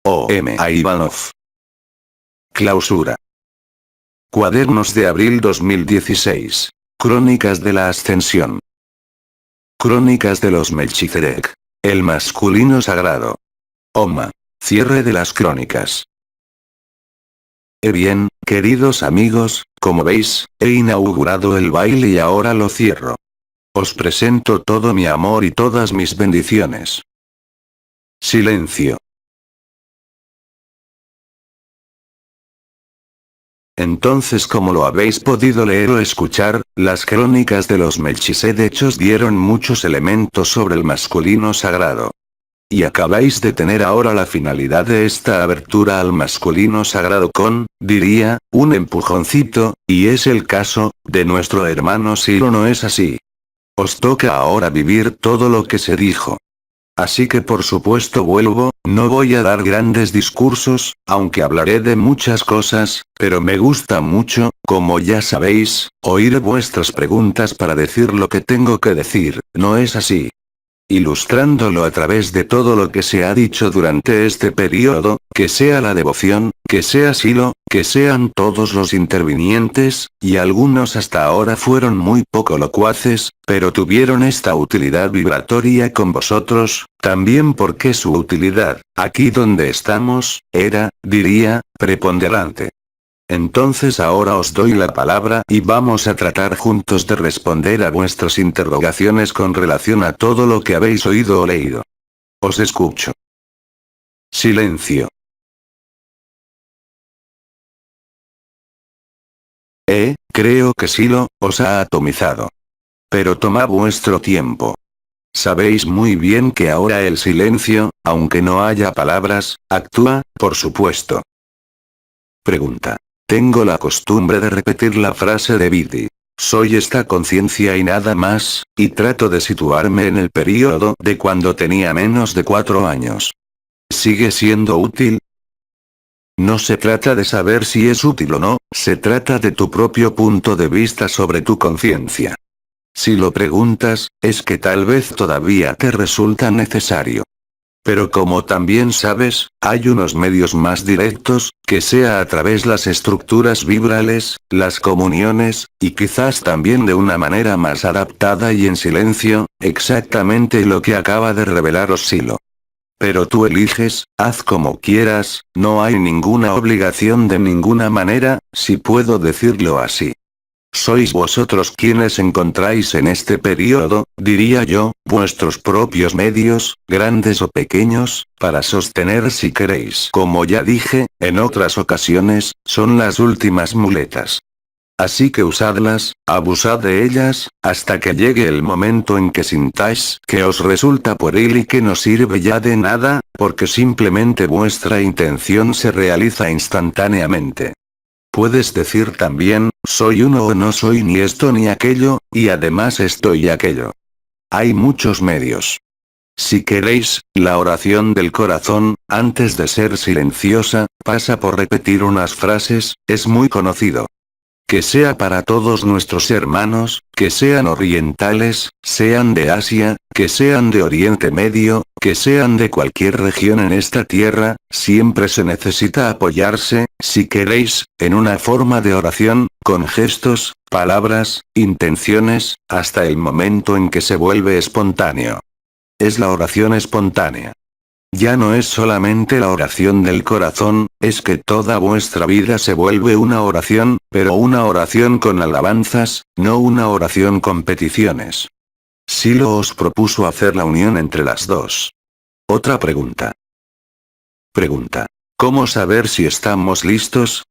O.M. A. Ivanov. Clausura. Cuadernos de abril 2016. Crónicas de la Ascensión. Crónicas de los Melchizedek. El masculino sagrado. Oma. Cierre de las crónicas. Bien, queridos amigos, como veis, he inaugurado el baile y ahora lo cierro. Os presento todo mi amor y todas mis bendiciones. Silencio. Entonces, como lo habéis podido leer o escuchar, las crónicas de los Melchizedek os dieron muchos elementos sobre el masculino sagrado. Y acabáis de tener ahora la finalidad de esta abertura al masculino sagrado con, diría, un empujoncito, y es el caso, de nuestro hermano Silo, ¿no es así? Os toca ahora vivir todo lo que se dijo. Así que por supuesto vuelvo, no voy a dar grandes discursos, aunque hablaré de muchas cosas, pero me gusta mucho, como ya sabéis, oír vuestras preguntas para decir lo que tengo que decir, ¿no es así? Ilustrándolo a través de todo lo que se ha dicho durante este periodo, que sea la devoción, que sea Silo, que sean todos los intervinientes, y algunos hasta ahora fueron muy poco locuaces, pero tuvieron esta utilidad vibratoria con vosotros, también porque su utilidad, aquí donde estamos, era, diría, preponderante. Entonces ahora os doy la palabra y vamos a tratar juntos de responder a vuestras interrogaciones con relación a todo lo que habéis oído o leído. Os escucho. Silencio. Creo que Silo os ha atomizado. Pero tomad vuestro tiempo. Sabéis muy bien que ahora el silencio, aunque no haya palabras, actúa, por supuesto. Pregunta. Tengo la costumbre de repetir la frase de Vidi. Soy esta conciencia y nada más, y trato de situarme en el período de cuando tenía menos de 4 años. ¿Sigue siendo útil? No se trata de saber si es útil o no, se trata de tu propio punto de vista sobre tu conciencia. Si lo preguntas, es que tal vez todavía te resulta necesario. Pero como también sabes, hay unos medios más directos, que sea a través las estructuras vibrales, las comuniones, y quizás también de una manera más adaptada y en silencio, exactamente lo que acaba de revelaros Silo. Pero tú eliges, haz como quieras, no hay ninguna obligación de ninguna manera, si puedo decirlo así. Sois vosotros quienes encontráis en este periodo, diría yo, vuestros propios medios, grandes o pequeños, para sostener si queréis. Como ya dije, en otras ocasiones, son las últimas muletas. Así que usadlas, abusad de ellas, hasta que llegue el momento en que sintáis que os resulta pueril y que no sirve ya de nada, porque simplemente vuestra intención se realiza instantáneamente. Puedes decir también, soy uno o no soy ni esto ni aquello, y además esto y aquello. Hay muchos medios. Si queréis, la oración del corazón, antes de ser silenciosa, pasa por repetir unas frases, es muy conocido. Que sea para todos nuestros hermanos, que sean orientales, sean de Asia, que sean de Oriente Medio, que sean de cualquier región en esta tierra, siempre se necesita apoyarse, si queréis, en una forma de oración, con gestos, palabras, intenciones, hasta el momento en que se vuelve espontáneo. Es la oración espontánea. Ya no es solamente la oración del corazón, es que toda vuestra vida se vuelve una oración, pero una oración con alabanzas, no una oración con peticiones. Silo os propuso hacer la unión entre las dos. Otra pregunta. Pregunta. ¿Cómo saber si estamos listos?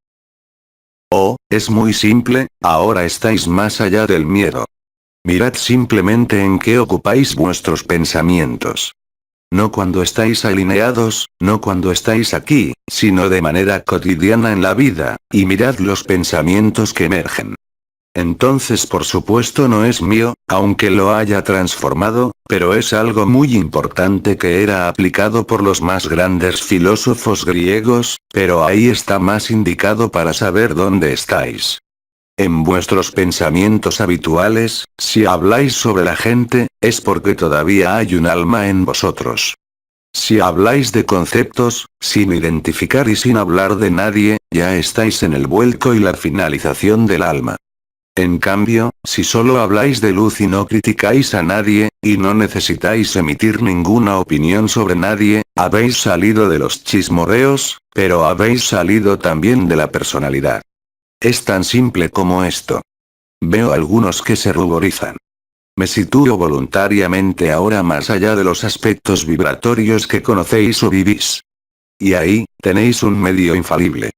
Es muy simple, ahora estáis más allá del miedo. Mirad simplemente en qué ocupáis vuestros pensamientos. No cuando estáis alineados, no cuando estáis aquí, sino de manera cotidiana en la vida, y mirad los pensamientos que emergen. Entonces por supuesto no es mío, aunque lo haya transformado, pero es algo muy importante que era aplicado por los más grandes filósofos griegos, pero ahí está más indicado para saber dónde estáis. En vuestros pensamientos habituales, si habláis sobre la gente, es porque todavía hay un alma en vosotros. Si habláis de conceptos, sin identificar y sin hablar de nadie, ya estáis en el vuelco y la finalización del alma. En cambio, si solo habláis de luz y no criticáis a nadie, y no necesitáis emitir ninguna opinión sobre nadie, habéis salido de los chismorreos, pero habéis salido también de la personalidad. Es tan simple como esto. Veo algunos que se ruborizan. Me sitúo voluntariamente ahora más allá de los aspectos vibratorios que conocéis o vivís. Y ahí, tenéis un medio infalible.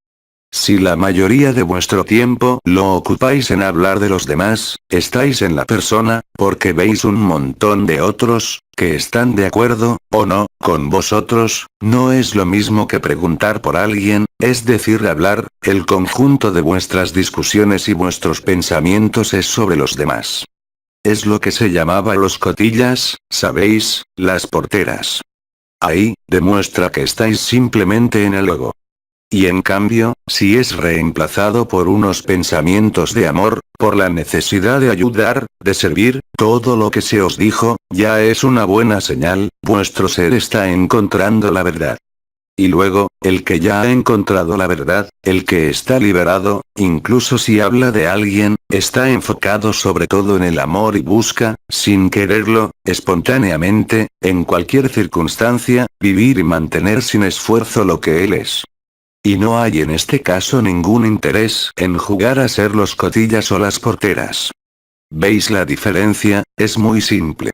Si la mayoría de vuestro tiempo lo ocupáis en hablar de los demás, estáis en la persona, porque veis un montón de otros, que están de acuerdo, o no, con vosotros, no es lo mismo que preguntar por alguien, es decir hablar, el conjunto de vuestras discusiones y vuestros pensamientos es sobre los demás. Es lo que se llamaba los cotillas, ¿sabéis? Las porteras. Ahí, demuestra que estáis simplemente en el ego. Y en cambio, si es reemplazado por unos pensamientos de amor, por la necesidad de ayudar, de servir, todo lo que se os dijo, ya es una buena señal, vuestro ser está encontrando la verdad. Y luego, el que ya ha encontrado la verdad, el que está liberado, incluso si habla de alguien, está enfocado sobre todo en el amor y busca, sin quererlo, espontáneamente, en cualquier circunstancia, vivir y mantener sin esfuerzo lo que él es. Y no hay en este caso ningún interés en jugar a ser los cotillas o las porteras. ¿Veis la diferencia? Es muy simple.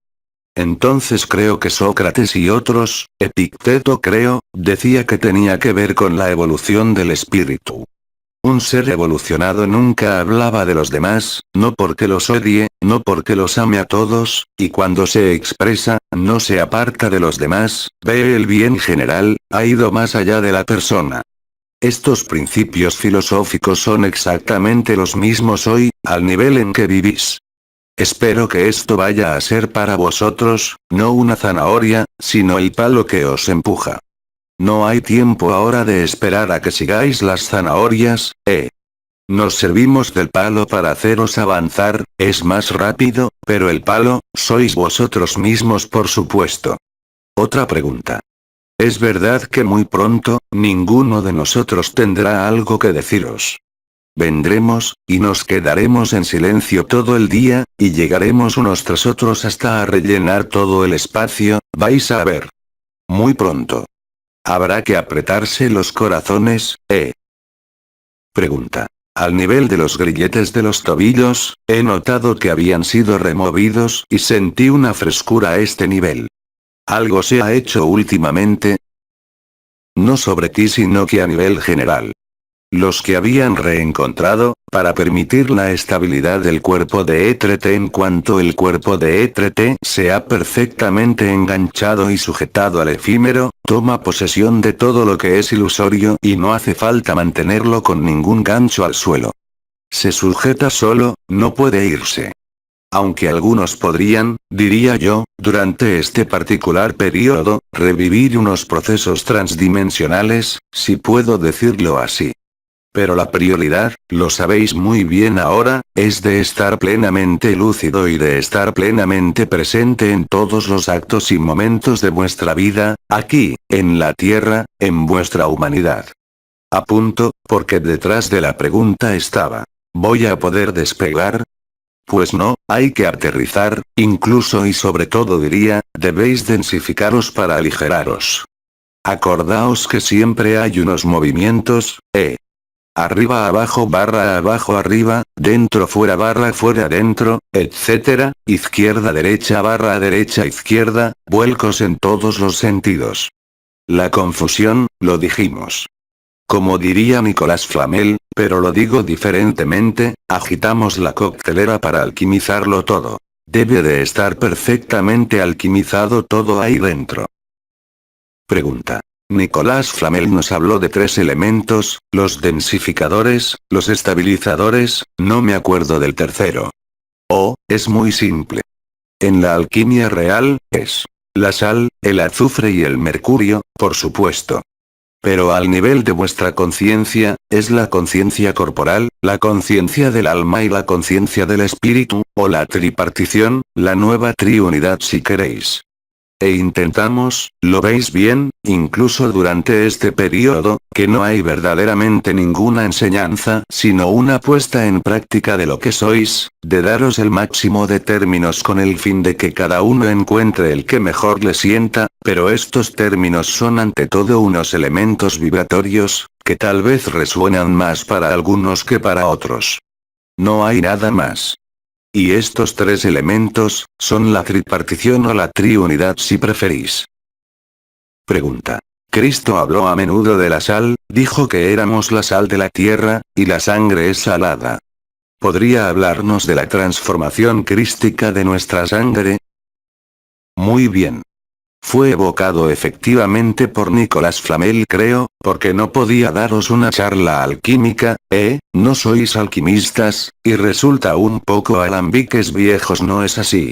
Entonces creo que Sócrates y otros, Epicteto creo, decía que tenía que ver con la evolución del espíritu. Un ser evolucionado nunca hablaba de los demás, no porque los odie, no porque los ame a todos, y cuando se expresa, no se aparta de los demás, ve el bien general, ha ido más allá de la persona. Estos principios filosóficos son exactamente los mismos hoy, al nivel en que vivís. Espero que esto vaya a ser para vosotros, no una zanahoria, sino el palo que os empuja. No hay tiempo ahora de esperar a que sigáis las zanahorias, Nos servimos del palo para haceros avanzar, es más rápido, pero el palo, sois vosotros mismos por supuesto. Otra pregunta. Es verdad que muy pronto, ninguno de nosotros tendrá algo que deciros. Vendremos, y nos quedaremos en silencio todo el día, y llegaremos unos tras otros hasta a rellenar todo el espacio, vais a ver. Muy pronto. Habrá que apretarse los corazones, Pregunta. Al nivel de los grilletes de los tobillos, he notado que habían sido removidos y sentí una frescura a este nivel. ¿Algo se ha hecho últimamente? No sobre ti sino que a nivel general. Los que habían reencontrado, para permitir la estabilidad del cuerpo de Étrete en cuanto el cuerpo de Étrete se ha perfectamente enganchado y sujetado al efímero, toma posesión de todo lo que es ilusorio y no hace falta mantenerlo con ningún gancho al suelo. Se sujeta solo, no puede irse. Aunque algunos podrían, diría yo, durante este particular periodo, revivir unos procesos transdimensionales, si puedo decirlo así. Pero la prioridad, lo sabéis muy bien ahora, es de estar plenamente lúcido y de estar plenamente presente en todos los actos y momentos de vuestra vida, aquí, en la Tierra, en vuestra humanidad. A punto, porque detrás de la pregunta estaba, ¿voy a poder despegar? Pues no, hay que aterrizar, incluso y sobre todo diría, debéis densificaros para aligeraros. Acordaos que siempre hay unos movimientos, arriba abajo barra abajo arriba, dentro fuera barra fuera dentro, etc., izquierda derecha barra derecha izquierda, vuelcos en todos los sentidos. La confusión, lo dijimos. Como diría Nicolás Flamel, pero lo digo diferentemente, agitamos la coctelera para alquimizarlo todo. Debe de estar perfectamente alquimizado todo ahí dentro. Pregunta. Nicolás Flamel nos habló de 3 elementos, los densificadores, los estabilizadores, no me acuerdo del tercero. Oh, es muy simple. En la alquimia real, es la sal, el azufre y el mercurio, por supuesto. Pero al nivel de vuestra conciencia, es la conciencia corporal, la conciencia del alma y la conciencia del espíritu, o la tripartición, la nueva triunidad si queréis. e intentamos, ¿lo veis bien? Incluso durante este periodo, que no hay verdaderamente ninguna enseñanza, sino una puesta en práctica de lo que sois, de daros el máximo de términos con el fin de que cada uno encuentre el que mejor le sienta, pero estos términos son ante todo unos elementos vibratorios, que tal vez resuenan más para algunos que para otros. No hay nada más. Y estos tres elementos, son la tripartición o la triunidad si preferís. Pregunta. Cristo habló a menudo de la sal, dijo que éramos la sal de la tierra, y la sangre es salada. ¿Podría hablarnos de la transformación crística de nuestra sangre? Muy bien. Fue evocado efectivamente por Nicolas Flamel, creo, porque no podía daros una charla alquímica, no sois alquimistas, y resulta un poco alambiques viejos, ¿no es así?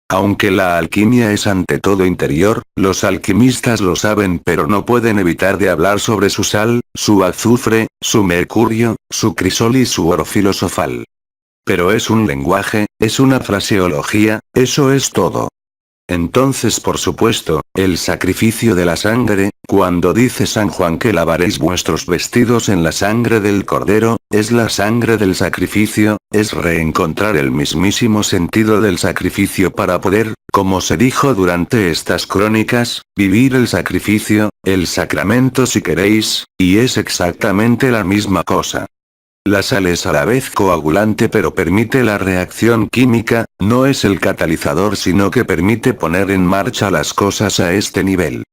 Aunque la alquimia es ante todo interior, los alquimistas lo saben, pero no pueden evitar de hablar sobre su sal, su azufre, su mercurio, su crisol y su oro filosofal. Pero es un lenguaje, es una fraseología, eso es todo. Entonces, por supuesto, el sacrificio de la sangre, cuando dice San Juan que lavaréis vuestros vestidos en la sangre del Cordero, es la sangre del sacrificio, es reencontrar el mismísimo sentido del sacrificio para poder, como se dijo durante estas crónicas, vivir el sacrificio, el sacramento si queréis, y es exactamente la misma cosa. La sal es a la vez coagulante pero permite la reacción química, no es el catalizador sino que permite poner en marcha las cosas a este nivel.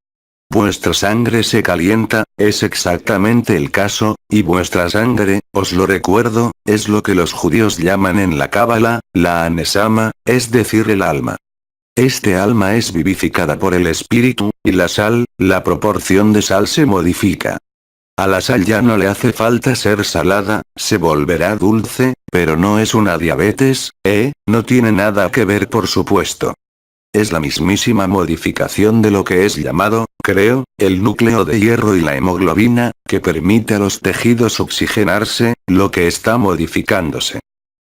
Vuestra sangre se calienta, es exactamente el caso, y vuestra sangre, os lo recuerdo, es lo que los judíos llaman en la cábala, la anesama, es decir el alma. Este alma es vivificada por el espíritu, y la sal, la proporción de sal se modifica. A la sal ya no le hace falta ser salada, se volverá dulce, pero no es una diabetes, no tiene nada que ver por supuesto. Es la mismísima modificación de lo que es llamado, creo, el núcleo de hierro y la hemoglobina, que permite a los tejidos oxigenarse, lo que está modificándose.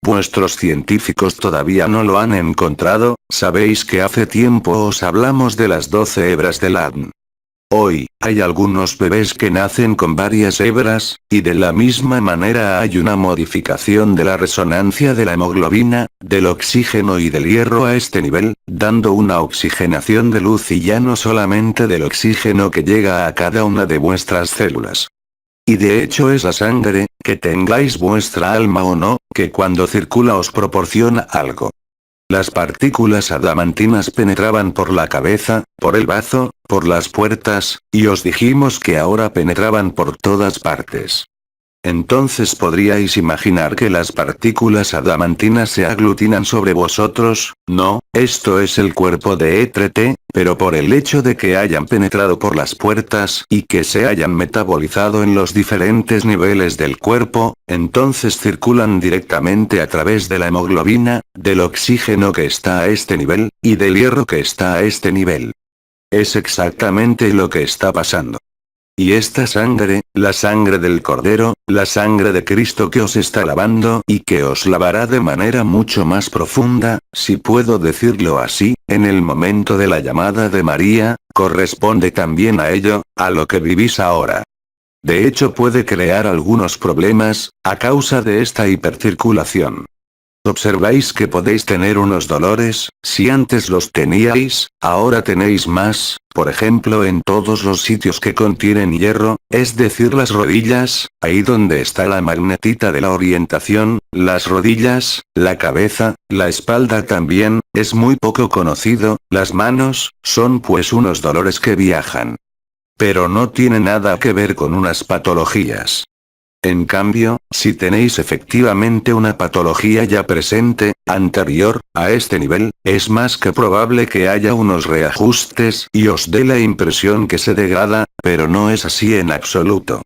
Vuestros científicos todavía no lo han encontrado, sabéis que hace tiempo os hablamos de las 12 hebras del ADN. Hoy, hay algunos bebés que nacen con varias hebras, y de la misma manera hay una modificación de la resonancia de la hemoglobina, del oxígeno y del hierro a este nivel, dando una oxigenación de luz y ya no solamente del oxígeno que llega a cada una de vuestras células. Y de hecho es la sangre, que tengáis vuestra alma o no, que cuando circula os proporciona algo. Las partículas adamantinas penetraban por la cabeza, por el bazo, por las puertas, y os dijimos que ahora penetraban por todas partes. Entonces podríais imaginar que las partículas adamantinas se aglutinan sobre vosotros, no, esto es el cuerpo de ETRT, pero por el hecho de que hayan penetrado por las puertas y que se hayan metabolizado en los diferentes niveles del cuerpo, entonces circulan directamente a través de la hemoglobina, del oxígeno que está a este nivel, y del hierro que está a este nivel. Es exactamente lo que está pasando. Y esta sangre, la sangre del Cordero, la sangre de Cristo que os está lavando y que os lavará de manera mucho más profunda, si puedo decirlo así, en el momento de la llamada de María, corresponde también a ello, a lo que vivís ahora. De hecho puede crear algunos problemas, a causa de esta hipercirculación. Observáis que podéis tener unos dolores, si antes los teníais, ahora tenéis más, por ejemplo en todos los sitios que contienen hierro, es decir las rodillas, ahí donde está la magnetita de la orientación, las rodillas, la cabeza, la espalda también, es muy poco conocido, las manos, son pues unos dolores que viajan. Pero no tiene nada que ver con unas patologías. En cambio, si tenéis efectivamente una patología ya presente, anterior, a este nivel, es más que probable que haya unos reajustes y os dé la impresión que se degrada, pero no es así en absoluto.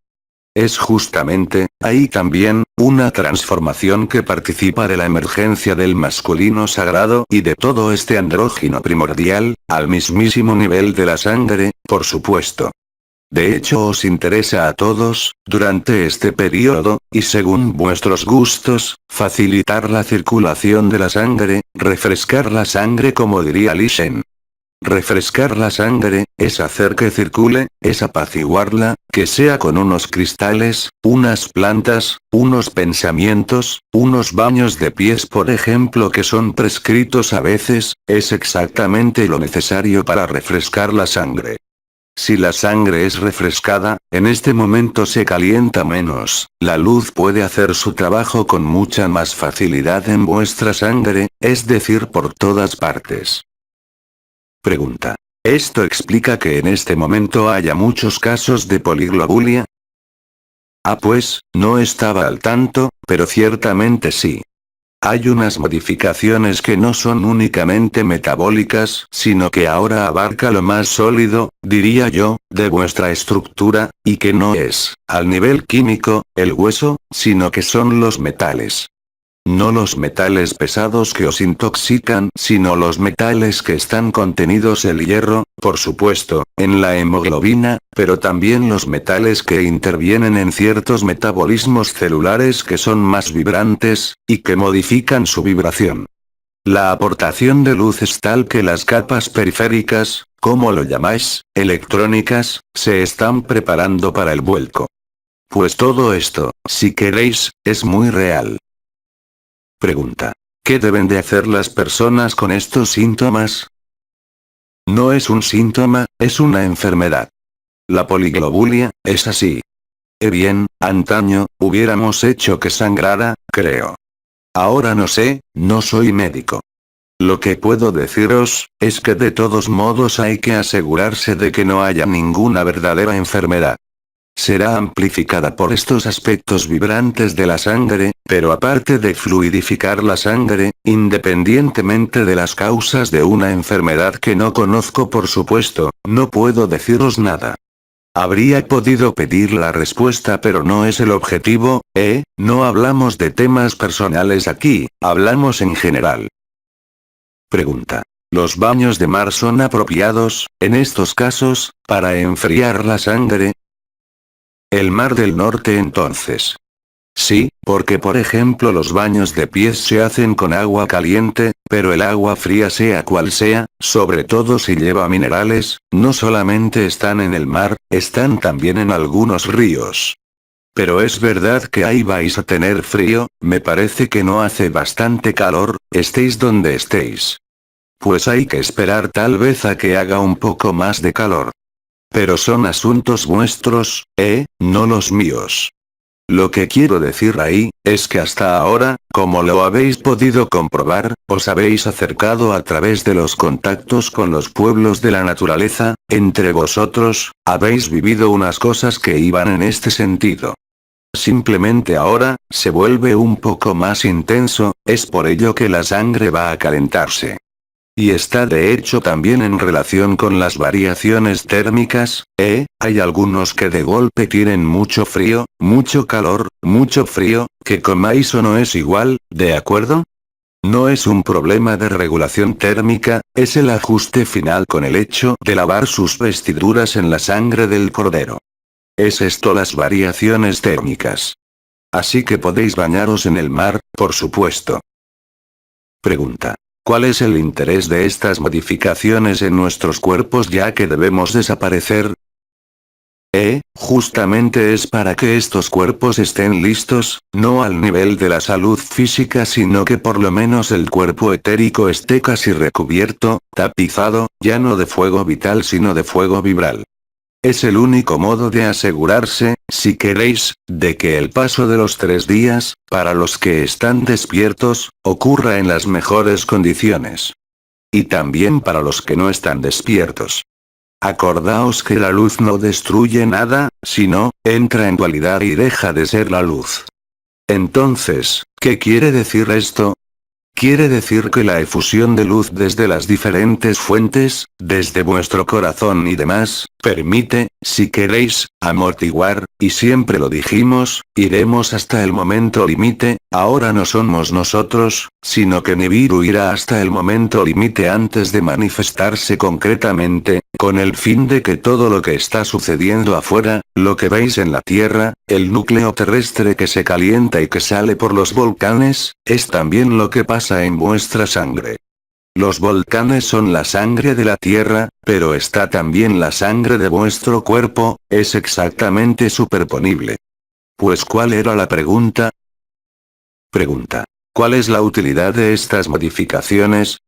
Es justamente, ahí también, una transformación que participa de la emergencia del masculino sagrado y de todo este andrógino primordial, al mismísimo nivel de la sangre, por supuesto. De hecho os interesa a todos, durante este periodo, y según vuestros gustos, facilitar la circulación de la sangre, refrescar la sangre como diría Li Shen. Refrescar la sangre, es hacer que circule, es apaciguarla, que sea con unos cristales, unas plantas, unos pensamientos, unos baños de pies por ejemplo que son prescritos a veces, es exactamente lo necesario para refrescar la sangre. Si la sangre es refrescada, en este momento se calienta menos, la luz puede hacer su trabajo con mucha más facilidad en vuestra sangre, es decir por todas partes. Pregunta. ¿Esto explica que en este momento haya muchos casos de poliglobulia? Ah pues, no estaba al tanto, pero ciertamente sí. Hay unas modificaciones que no son únicamente metabólicas, sino que ahora abarca lo más sólido, diría yo, de vuestra estructura, y que no es, al nivel químico, el hueso, sino que son los metales. No los metales pesados que os intoxican, sino los metales que están contenidos el hierro, por supuesto, en la hemoglobina, pero también los metales que intervienen en ciertos metabolismos celulares que son más vibrantes, y que modifican su vibración. La aportación de luz es tal que las capas periféricas, como lo llamáis, electrónicas, se están preparando para el vuelco. Pues todo esto, si queréis, es muy real. Pregunta. ¿Qué deben de hacer las personas con estos síntomas? No es un síntoma, es una enfermedad. La poliglobulia, es así. Bien, antaño, hubiéramos hecho que sangrara, creo. Ahora no sé, no soy médico. Lo que puedo deciros, es que de todos modos hay que asegurarse de que no haya ninguna verdadera enfermedad. Será amplificada por estos aspectos vibrantes de la sangre, pero aparte de fluidificar la sangre, independientemente de las causas de una enfermedad que no conozco por supuesto, no puedo deciros nada. Habría podido pedir la respuesta pero no es el objetivo, no hablamos de temas personales aquí, hablamos en general. Pregunta. ¿Los baños de mar son apropiados, en estos casos, para enfriar la sangre? El Mar del Norte entonces. Sí, porque por ejemplo los baños de pies se hacen con agua caliente, pero el agua fría sea cual sea, sobre todo si lleva minerales, no solamente están en el mar, están también en algunos ríos. Pero es verdad que ahí vais a tener frío, me parece que no hace bastante calor, estéis donde estéis. Pues hay que esperar tal vez a que haga un poco más de calor. Pero son asuntos vuestros, no los míos. Lo que quiero decir ahí, es que hasta ahora, como lo habéis podido comprobar, os habéis acercado a través de los contactos con los pueblos de la naturaleza, entre vosotros, habéis vivido unas cosas que iban en este sentido. Simplemente ahora, se vuelve un poco más intenso, es por ello que la sangre va a calentarse. Y está de hecho también en relación con las variaciones térmicas, hay algunos que de golpe tienen mucho frío, mucho calor, mucho frío, que comáis o no es igual, ¿de acuerdo? No es un problema de regulación térmica, es el ajuste final con el hecho de lavar sus vestiduras en la sangre del cordero. Es esto las variaciones térmicas. Así que podéis bañaros en el mar, por supuesto. Pregunta. ¿Cuál es el interés de estas modificaciones en nuestros cuerpos ya que debemos desaparecer? Justamente es para que estos cuerpos estén listos, no al nivel de la salud física sino que por lo menos el cuerpo etérico esté casi recubierto, tapizado, ya no de fuego vital sino de fuego vibral. Es el único modo de asegurarse, si queréis, de que el paso de los 3 días, para los que están despiertos, ocurra en las mejores condiciones. Y también para los que no están despiertos. Acordaos que la luz no destruye nada, sino, entra en dualidad y deja de ser la luz. Entonces, ¿qué quiere decir esto? Quiere decir que la efusión de luz desde las diferentes fuentes, desde vuestro corazón y demás, permite, si queréis, amortiguar, y siempre lo dijimos, iremos hasta el momento límite, ahora no somos nosotros, sino que Nibiru irá hasta el momento límite antes de manifestarse concretamente, con el fin de que todo lo que está sucediendo afuera, lo que veis en la Tierra, el núcleo terrestre que se calienta y que sale por los volcanes, es también lo que pasa en vuestra sangre. Los volcanes son la sangre de la tierra, pero está también la sangre de vuestro cuerpo, es exactamente superponible. Pues ¿cuál era la pregunta? Pregunta. ¿Cuál es la utilidad de estas modificaciones?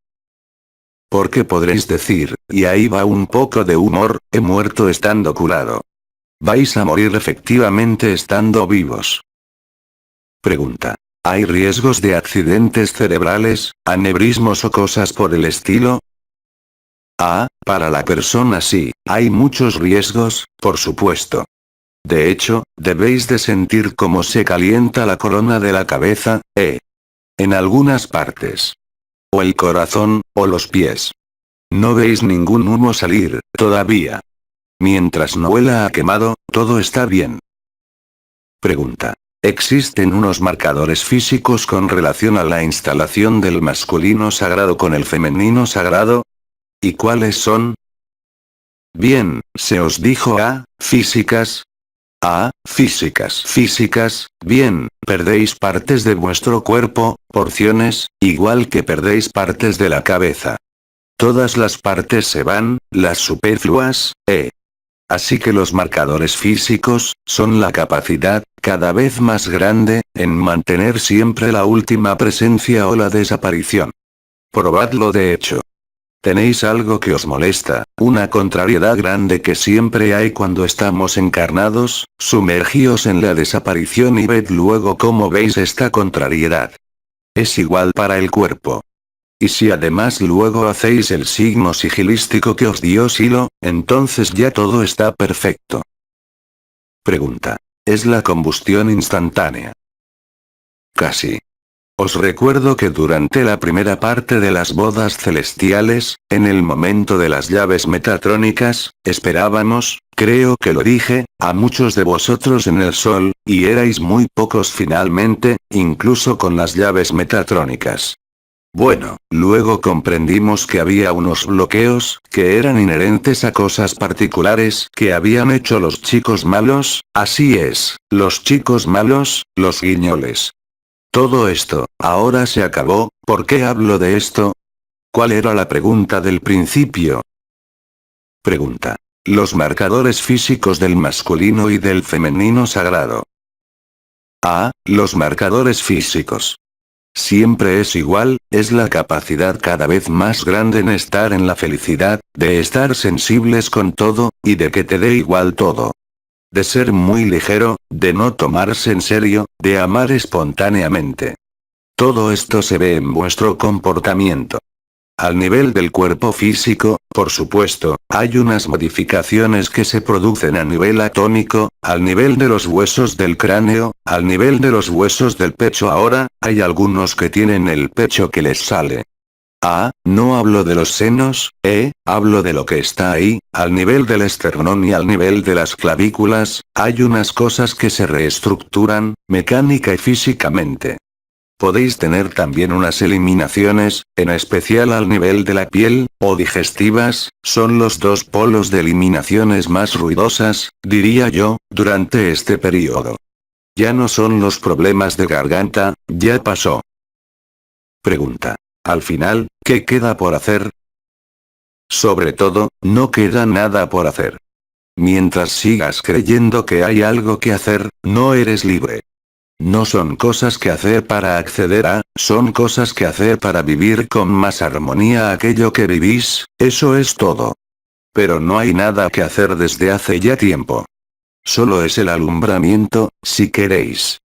Porque podréis decir, y ahí va un poco de humor, he muerto estando curado. Vais a morir efectivamente estando vivos. Pregunta. ¿Hay riesgos de accidentes cerebrales, aneurismos o cosas por el estilo? Para la persona sí, hay muchos riesgos, por supuesto. De hecho, debéis de sentir cómo se calienta la corona de la cabeza, en algunas partes. O el corazón, o los pies. No veis ningún humo salir, todavía. Mientras no huela a quemado, todo está bien. Pregunta. ¿Existen unos marcadores físicos con relación a la instalación del masculino sagrado con el femenino sagrado? ¿Y cuáles son? Bien, se os dijo físicas. Físicas, bien, perdéis partes de vuestro cuerpo, porciones, igual que perdéis partes de la cabeza. Todas las partes se van, las superfluas, Así que los marcadores físicos, son la capacidad, cada vez más grande, en mantener siempre la última presencia o la desaparición. Probadlo de hecho. Tenéis algo que os molesta, una contrariedad grande que siempre hay cuando estamos encarnados, sumergíos en la desaparición y ved luego cómo veis esta contrariedad. Es igual para el cuerpo. Y si además luego hacéis el signo sigilístico que os dio Silo, entonces ya todo está perfecto. Pregunta. ¿Es la combustión instantánea? Casi. Os recuerdo que durante la primera parte de las bodas celestiales, en el momento de las llaves metatrónicas, esperábamos, creo que lo dije, a muchos de vosotros en el sol, y erais muy pocos finalmente, incluso con las llaves metatrónicas. Bueno, luego comprendimos que había unos bloqueos, que eran inherentes a cosas particulares que habían hecho los chicos malos, así es, los chicos malos, los guiñoles. Todo esto, ahora se acabó. ¿Por qué hablo de esto? ¿Cuál era la pregunta del principio? Pregunta. Los marcadores físicos del masculino y del femenino sagrado. Los marcadores físicos. Siempre es igual, es la capacidad cada vez más grande en estar en la felicidad, de estar sensibles con todo, y de que te dé igual todo. De ser muy ligero, de no tomarse en serio, de amar espontáneamente. Todo esto se ve en vuestro comportamiento. Al nivel del cuerpo físico, por supuesto, hay unas modificaciones que se producen a nivel atómico, al nivel de los huesos del cráneo, al nivel de los huesos del pecho ahora, hay algunos que tienen el pecho que les sale. No hablo de los senos, hablo de lo que está ahí, al nivel del esternón y al nivel de las clavículas, hay unas cosas que se reestructuran, mecánica y físicamente. Podéis tener también unas eliminaciones, en especial al nivel de la piel, o digestivas, son los dos polos de eliminaciones más ruidosas, diría yo, durante este periodo. Ya no son los problemas de garganta, ya pasó. Pregunta. Al final, ¿qué queda por hacer? Sobre todo, no queda nada por hacer. Mientras sigas creyendo que hay algo que hacer, no eres libre. No son cosas que hacer para acceder a, son cosas que hacer para vivir con más armonía aquello que vivís, eso es todo. Pero no hay nada que hacer desde hace ya tiempo. Solo es el alumbramiento, si queréis.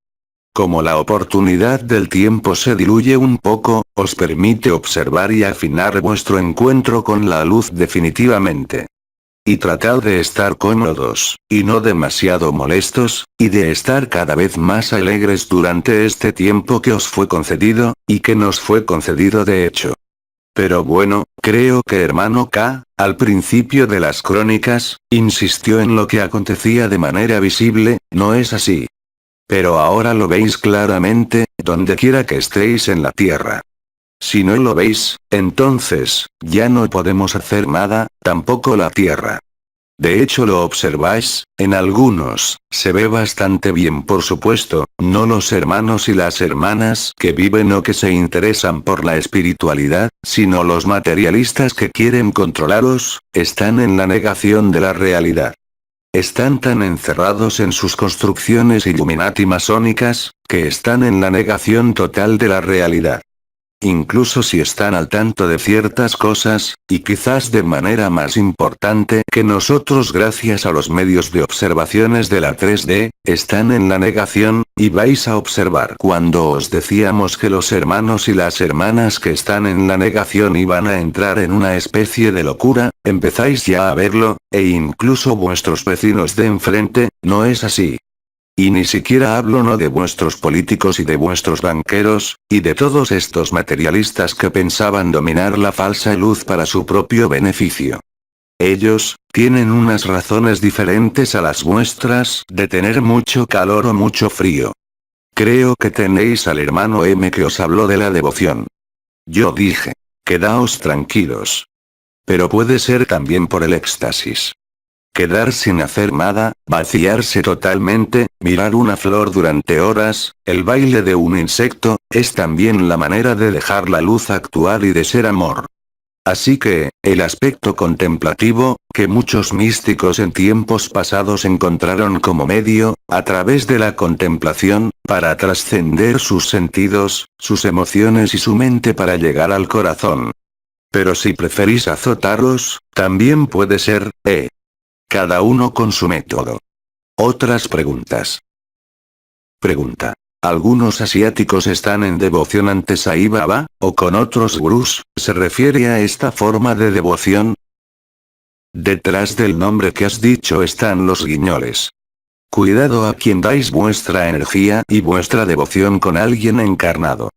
Como la oportunidad del tiempo se diluye un poco, os permite observar y afinar vuestro encuentro con la luz definitivamente. Y tratad de estar cómodos, y no demasiado molestos, y de estar cada vez más alegres durante este tiempo que os fue concedido, y que nos fue concedido de hecho. Pero bueno, creo que hermano K, al principio de las crónicas, insistió en lo que acontecía de manera visible, ¿no es así? Pero ahora lo veis claramente, donde quiera que estéis en la tierra. Si no lo veis, entonces, ya no podemos hacer nada, tampoco la tierra. De hecho lo observáis, en algunos, se ve bastante bien por supuesto, no los hermanos y las hermanas que viven o que se interesan por la espiritualidad, sino los materialistas que quieren controlaros, están en la negación de la realidad. Están tan encerrados en sus construcciones Illuminati masónicas, que están en la negación total de la realidad. Incluso si están al tanto de ciertas cosas, y quizás de manera más importante que nosotros gracias a los medios de observaciones de la 3D, están en la negación, y vais a observar cuando os decíamos que los hermanos y las hermanas que están en la negación iban a entrar en una especie de locura, empezáis ya a verlo, e incluso vuestros vecinos de enfrente, no es así. Y ni siquiera hablo no de vuestros políticos y de vuestros banqueros, y de todos estos materialistas que pensaban dominar la falsa luz para su propio beneficio. Ellos, tienen unas razones diferentes a las vuestras de tener mucho calor o mucho frío. Creo que tenéis al hermano M que os habló de la devoción. Yo dije, quedaos tranquilos. Pero puede ser también por el éxtasis. Quedar sin hacer nada, vaciarse totalmente, mirar una flor durante horas, el baile de un insecto, es también la manera de dejar la luz actuar y de ser amor. Así que, el aspecto contemplativo, que muchos místicos en tiempos pasados encontraron como medio, a través de la contemplación, para trascender sus sentidos, sus emociones y su mente para llegar al corazón. Pero si preferís azotaros, también puede ser, cada uno con su método. Otras preguntas. Pregunta. ¿Algunos asiáticos están en devoción ante Sai Baba, o con otros gurús, se refiere a esta forma de devoción? Detrás del nombre que has dicho están los guiñoles. Cuidado a quien dais vuestra energía y vuestra devoción con alguien encarnado.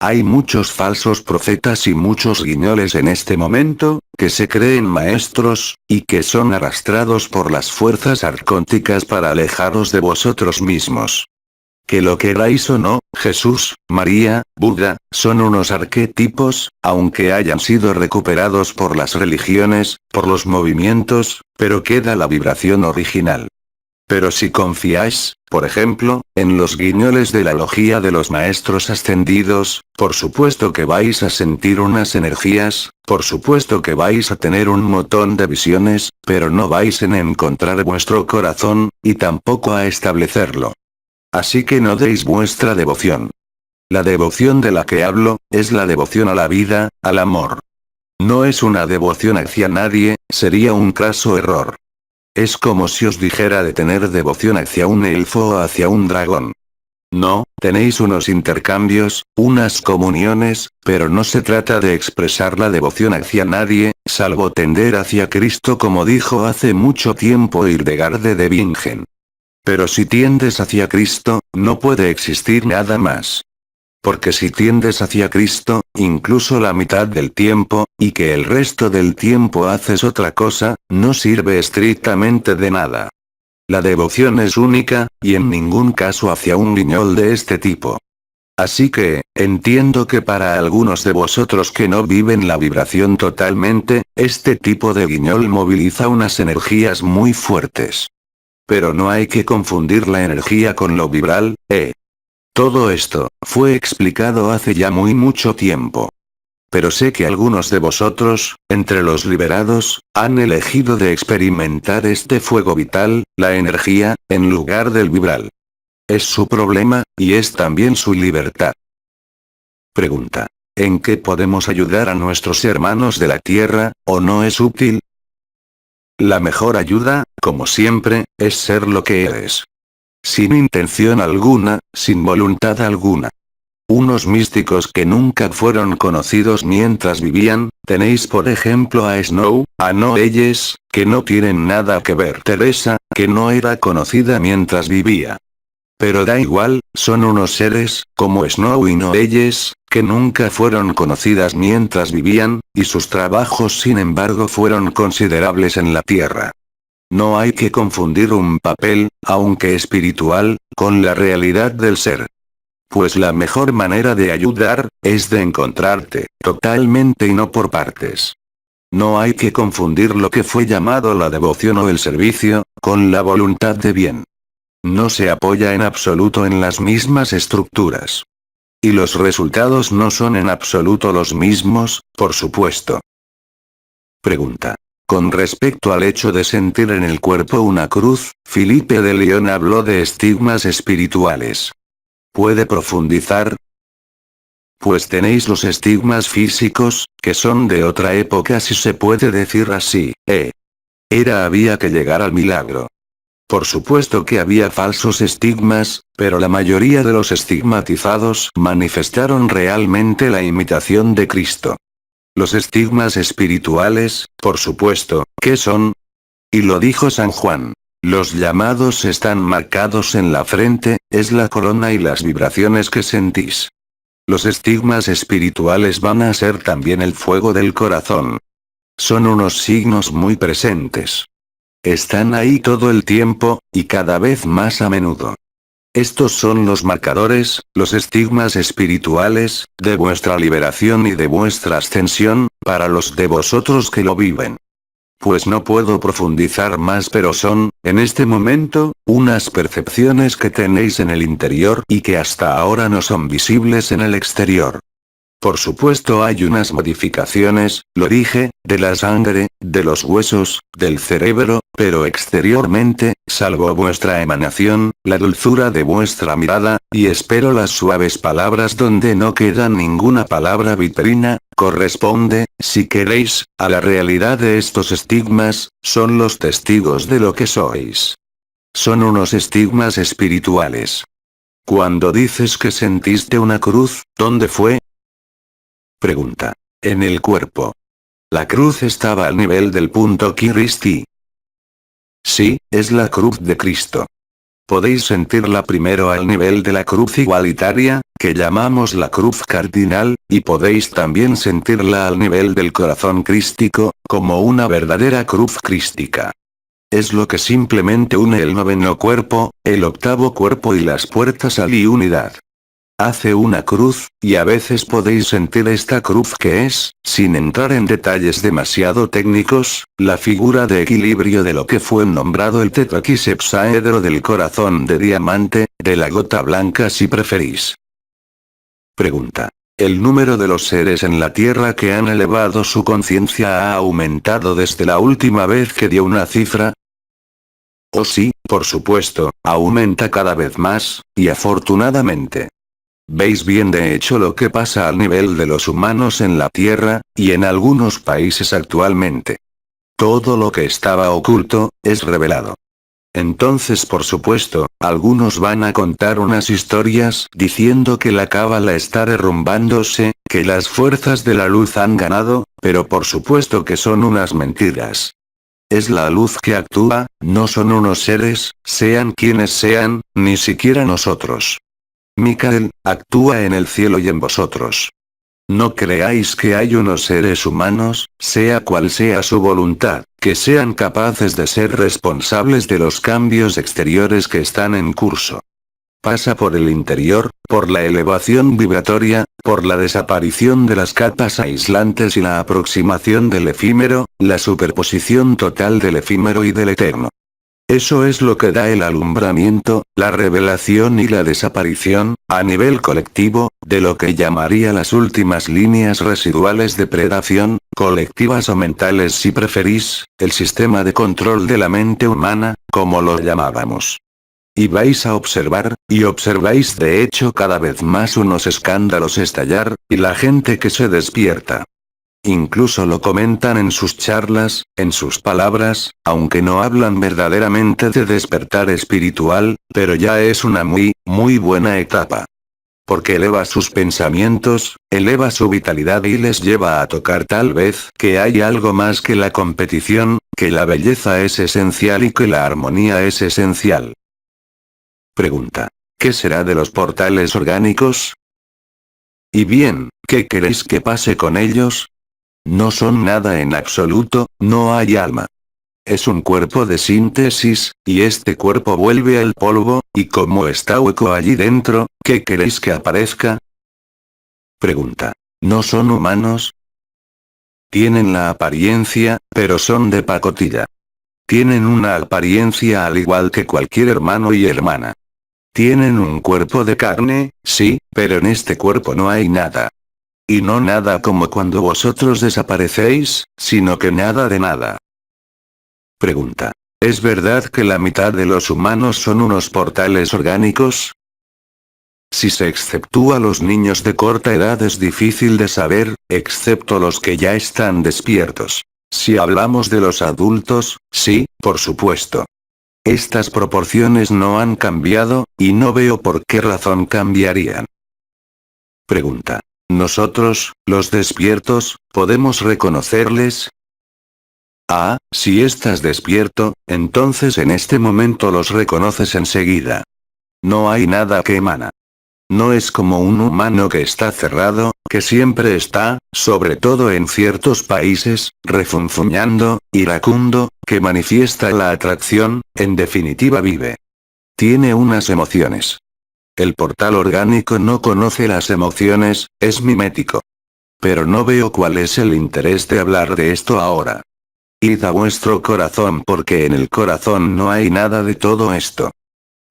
Hay muchos falsos profetas y muchos guiñoles en este momento, que se creen maestros, y que son arrastrados por las fuerzas arcónticas para alejaros de vosotros mismos. Que lo queráis o no, Jesús, María, Buda, son unos arquetipos, aunque hayan sido recuperados por las religiones, por los movimientos, pero queda la vibración original. Pero si confiáis, por ejemplo, en los guiñoles de la logía de los maestros ascendidos, por supuesto que vais a sentir unas energías, por supuesto que vais a tener un montón de visiones, pero no vais a encontrar vuestro corazón, y tampoco a establecerlo. Así que no deis vuestra devoción. La devoción de la que hablo, es la devoción a la vida, al amor. No es una devoción hacia nadie, sería un craso error. Es como si os dijera de tener devoción hacia un elfo o hacia un dragón. No, tenéis unos intercambios, unas comuniones, pero no se trata de expresar la devoción hacia nadie, salvo tender hacia Cristo como dijo hace mucho tiempo Hildegard de Bingen. Pero si tiendes hacia Cristo, no puede existir nada más. Porque si tiendes hacia Cristo, incluso la mitad del tiempo, y que el resto del tiempo haces otra cosa, no sirve estrictamente de nada. La devoción es única, y en ningún caso hacia un guiñol de este tipo. Así que, entiendo que para algunos de vosotros que no viven la vibración totalmente, este tipo de guiñol moviliza unas energías muy fuertes. Pero no hay que confundir la energía con lo vibral, Todo esto, fue explicado hace ya muy mucho tiempo. Pero sé que algunos de vosotros, entre los liberados, han elegido de experimentar este fuego vital, la energía, en lugar del vibral. Es su problema, y es también su libertad. Pregunta. ¿En qué podemos ayudar a nuestros hermanos de la Tierra, o no es útil? La mejor ayuda, como siempre, es ser lo que eres. Sin intención alguna, sin voluntad alguna. Unos místicos que nunca fueron conocidos mientras vivían, tenéis por ejemplo a Snow, a Noelles, que no tienen nada que ver. Teresa, que no era conocida mientras vivía. Pero da igual, son unos seres, como Snow y Noelles, que nunca fueron conocidas mientras vivían, y sus trabajos sin embargo fueron considerables en la Tierra. No hay que confundir un papel, aunque espiritual, con la realidad del ser. Pues la mejor manera de ayudar, es de encontrarte, totalmente y no por partes. No hay que confundir lo que fue llamado la devoción o el servicio, con la voluntad de bien. No se apoya en absoluto en las mismas estructuras. Y los resultados no son en absoluto los mismos, por supuesto. Pregunta. Con respecto al hecho de sentir en el cuerpo una cruz, Felipe de León habló de estigmas espirituales. ¿Puede profundizar? Pues tenéis los estigmas físicos, que son de otra época si se puede decir así, había que llegar al milagro. Por supuesto que había falsos estigmas, pero la mayoría de los estigmatizados manifestaron realmente la imitación de Cristo. Los estigmas espirituales, por supuesto, ¿qué son? Y lo dijo San Juan. Los llamados están marcados en la frente, es la corona y las vibraciones que sentís. Los estigmas espirituales van a ser también el fuego del corazón. Son unos signos muy presentes. Están ahí todo el tiempo, y cada vez más a menudo. Estos son los marcadores, los estigmas espirituales, de vuestra liberación y de vuestra ascensión, para los de vosotros que lo viven. Pues no puedo profundizar más, pero son, en este momento, unas percepciones que tenéis en el interior y que hasta ahora no son visibles en el exterior. Por supuesto hay unas modificaciones, lo dije, de la sangre, de los huesos, del cerebro, pero exteriormente, salvo vuestra emanación, la dulzura de vuestra mirada, y espero las suaves palabras donde no queda ninguna palabra viperina, corresponde, si queréis, a la realidad de estos estigmas, son los testigos de lo que sois. Son unos estigmas espirituales. Cuando dices que sentiste una cruz, ¿dónde fue? Pregunta. En el cuerpo. La cruz estaba al nivel del punto Christi. Sí, es la cruz de Cristo. Podéis sentirla primero al nivel de la cruz igualitaria, que llamamos la cruz cardinal, y podéis también sentirla al nivel del corazón crístico, como una verdadera cruz crística. Es lo que simplemente une el noveno cuerpo, el octavo cuerpo y las puertas a la unidad. Hace una cruz, y a veces podéis sentir esta cruz que es, sin entrar en detalles demasiado técnicos, la figura de equilibrio de lo que fue nombrado el tetraquisepsaedro del corazón de diamante, de la gota blanca si preferís. Pregunta. ¿El número de los seres en la Tierra que han elevado su conciencia ha aumentado desde la última vez que dio una cifra? Oh sí, por supuesto, aumenta cada vez más, y afortunadamente. Veis bien de hecho lo que pasa al nivel de los humanos en la Tierra, y en algunos países actualmente. Todo lo que estaba oculto, es revelado. Entonces por supuesto, algunos van a contar unas historias diciendo que la cábala está derrumbándose, que las fuerzas de la luz han ganado, pero por supuesto que son unas mentiras. Es la luz que actúa, no son unos seres, sean quienes sean, ni siquiera nosotros. Micael, actúa en el cielo y en vosotros. No creáis que hay unos seres humanos, sea cual sea su voluntad, que sean capaces de ser responsables de los cambios exteriores que están en curso. Pasa por el interior, por la elevación vibratoria, por la desaparición de las capas aislantes y la aproximación del efímero, la superposición total del efímero y del eterno. Eso es lo que da el alumbramiento, la revelación y la desaparición, a nivel colectivo, de lo que llamaría las últimas líneas residuales de predación, colectivas o mentales si preferís, el sistema de control de la mente humana, como lo llamábamos. Y vais a observar, y observáis de hecho cada vez más unos escándalos estallar, y la gente que se despierta. Incluso lo comentan en sus charlas, en sus palabras, aunque no hablan verdaderamente de despertar espiritual, pero ya es una muy buena etapa. Porque eleva sus pensamientos, eleva su vitalidad y les lleva a tocar tal vez que hay algo más que la competición, que la belleza es esencial y que la armonía es esencial. Pregunta. ¿Qué será de los portales orgánicos? Y bien, ¿qué queréis que pase con ellos? No son nada en absoluto, no hay alma. Es un cuerpo de síntesis, y este cuerpo vuelve al polvo, y como está hueco allí dentro, ¿qué queréis que aparezca? Pregunta. ¿No son humanos? Tienen la apariencia, pero son de pacotilla. Tienen una apariencia al igual que cualquier hermano y hermana. Tienen un cuerpo de carne, sí, pero en este cuerpo no hay nada. Y no nada como cuando vosotros desaparecéis, sino que nada de nada. Pregunta. ¿Es verdad que la mitad de los humanos son unos portales orgánicos? Si se exceptúa los niños de corta edad es difícil de saber, excepto los que ya están despiertos. Si hablamos de los adultos, sí, por supuesto. Estas proporciones no han cambiado, y no veo por qué razón cambiarían. Pregunta. ¿Nosotros, los despiertos, podemos reconocerles? Ah, si estás despierto, entonces en este momento los reconoces enseguida. No hay nada que emana. No es como un humano que está cerrado, que siempre está, sobre todo en ciertos países, refunfuñando, iracundo, que manifiesta la atracción, en definitiva vive. Tiene unas emociones. El portal orgánico no conoce las emociones, es mimético. Pero no veo cuál es el interés de hablar de esto ahora. Id a vuestro corazón porque en el corazón no hay nada de todo esto.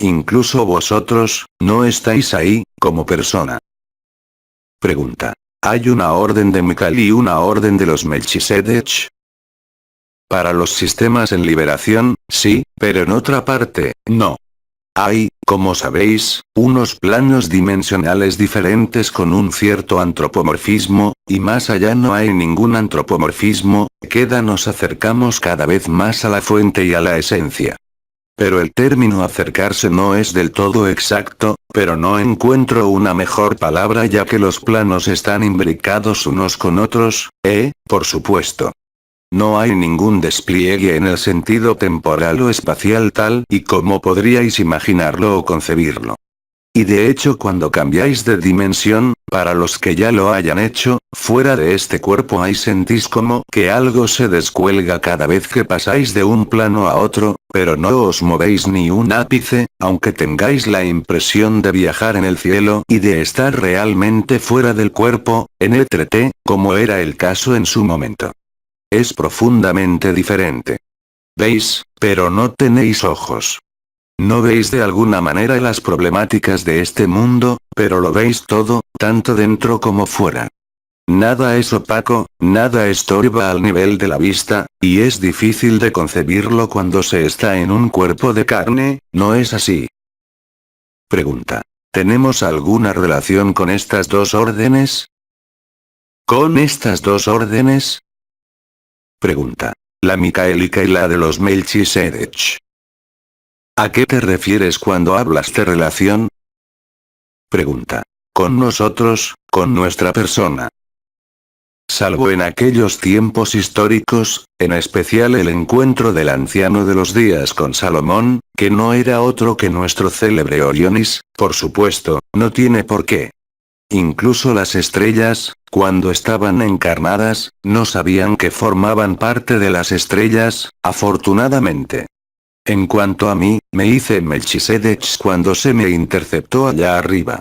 Incluso vosotros, no estáis ahí, como persona. Pregunta. ¿Hay una orden de Michael y una orden de los Melchizedek? Para los sistemas en liberación, sí, pero en otra parte, no. Hay, como sabéis, unos planos dimensionales diferentes con un cierto antropomorfismo, y más allá no hay ningún antropomorfismo, nos acercamos cada vez más a la fuente y a la esencia. Pero el término acercarse no es del todo exacto, pero no encuentro una mejor palabra ya que los planos están imbricados unos con otros, por supuesto. No hay ningún despliegue en el sentido temporal o espacial tal y como podríais imaginarlo o concebirlo. Y de hecho cuando cambiáis de dimensión, para los que ya lo hayan hecho, fuera de este cuerpo ahí sentís como que algo se descuelga cada vez que pasáis de un plano a otro, pero no os movéis ni un ápice, aunque tengáis la impresión de viajar en el cielo y de estar realmente fuera del cuerpo, en ETRT, como era el caso en su momento. Es profundamente diferente. Veis, pero no tenéis ojos. No veis de alguna manera las problemáticas de este mundo, pero lo veis todo, tanto dentro como fuera. Nada es opaco, nada estorba al nivel de la vista, y es difícil de concebirlo cuando se está en un cuerpo de carne, ¿no es así? Pregunta. ¿Tenemos alguna relación con estas dos órdenes? ¿Con estas dos órdenes? Pregunta. La micaélica y la de los Melchizedek. ¿A qué te refieres cuando hablas de relación? Pregunta. Con nosotros, con nuestra persona. Salvo en aquellos tiempos históricos, en especial el encuentro del anciano de los días con Salomón, que no era otro que nuestro célebre Orionis, por supuesto, no tiene por qué. Incluso las estrellas, cuando estaban encarnadas, no sabían que formaban parte de las estrellas, afortunadamente. En cuanto a mí, me hice Melchizedek cuando se me interceptó allá arriba.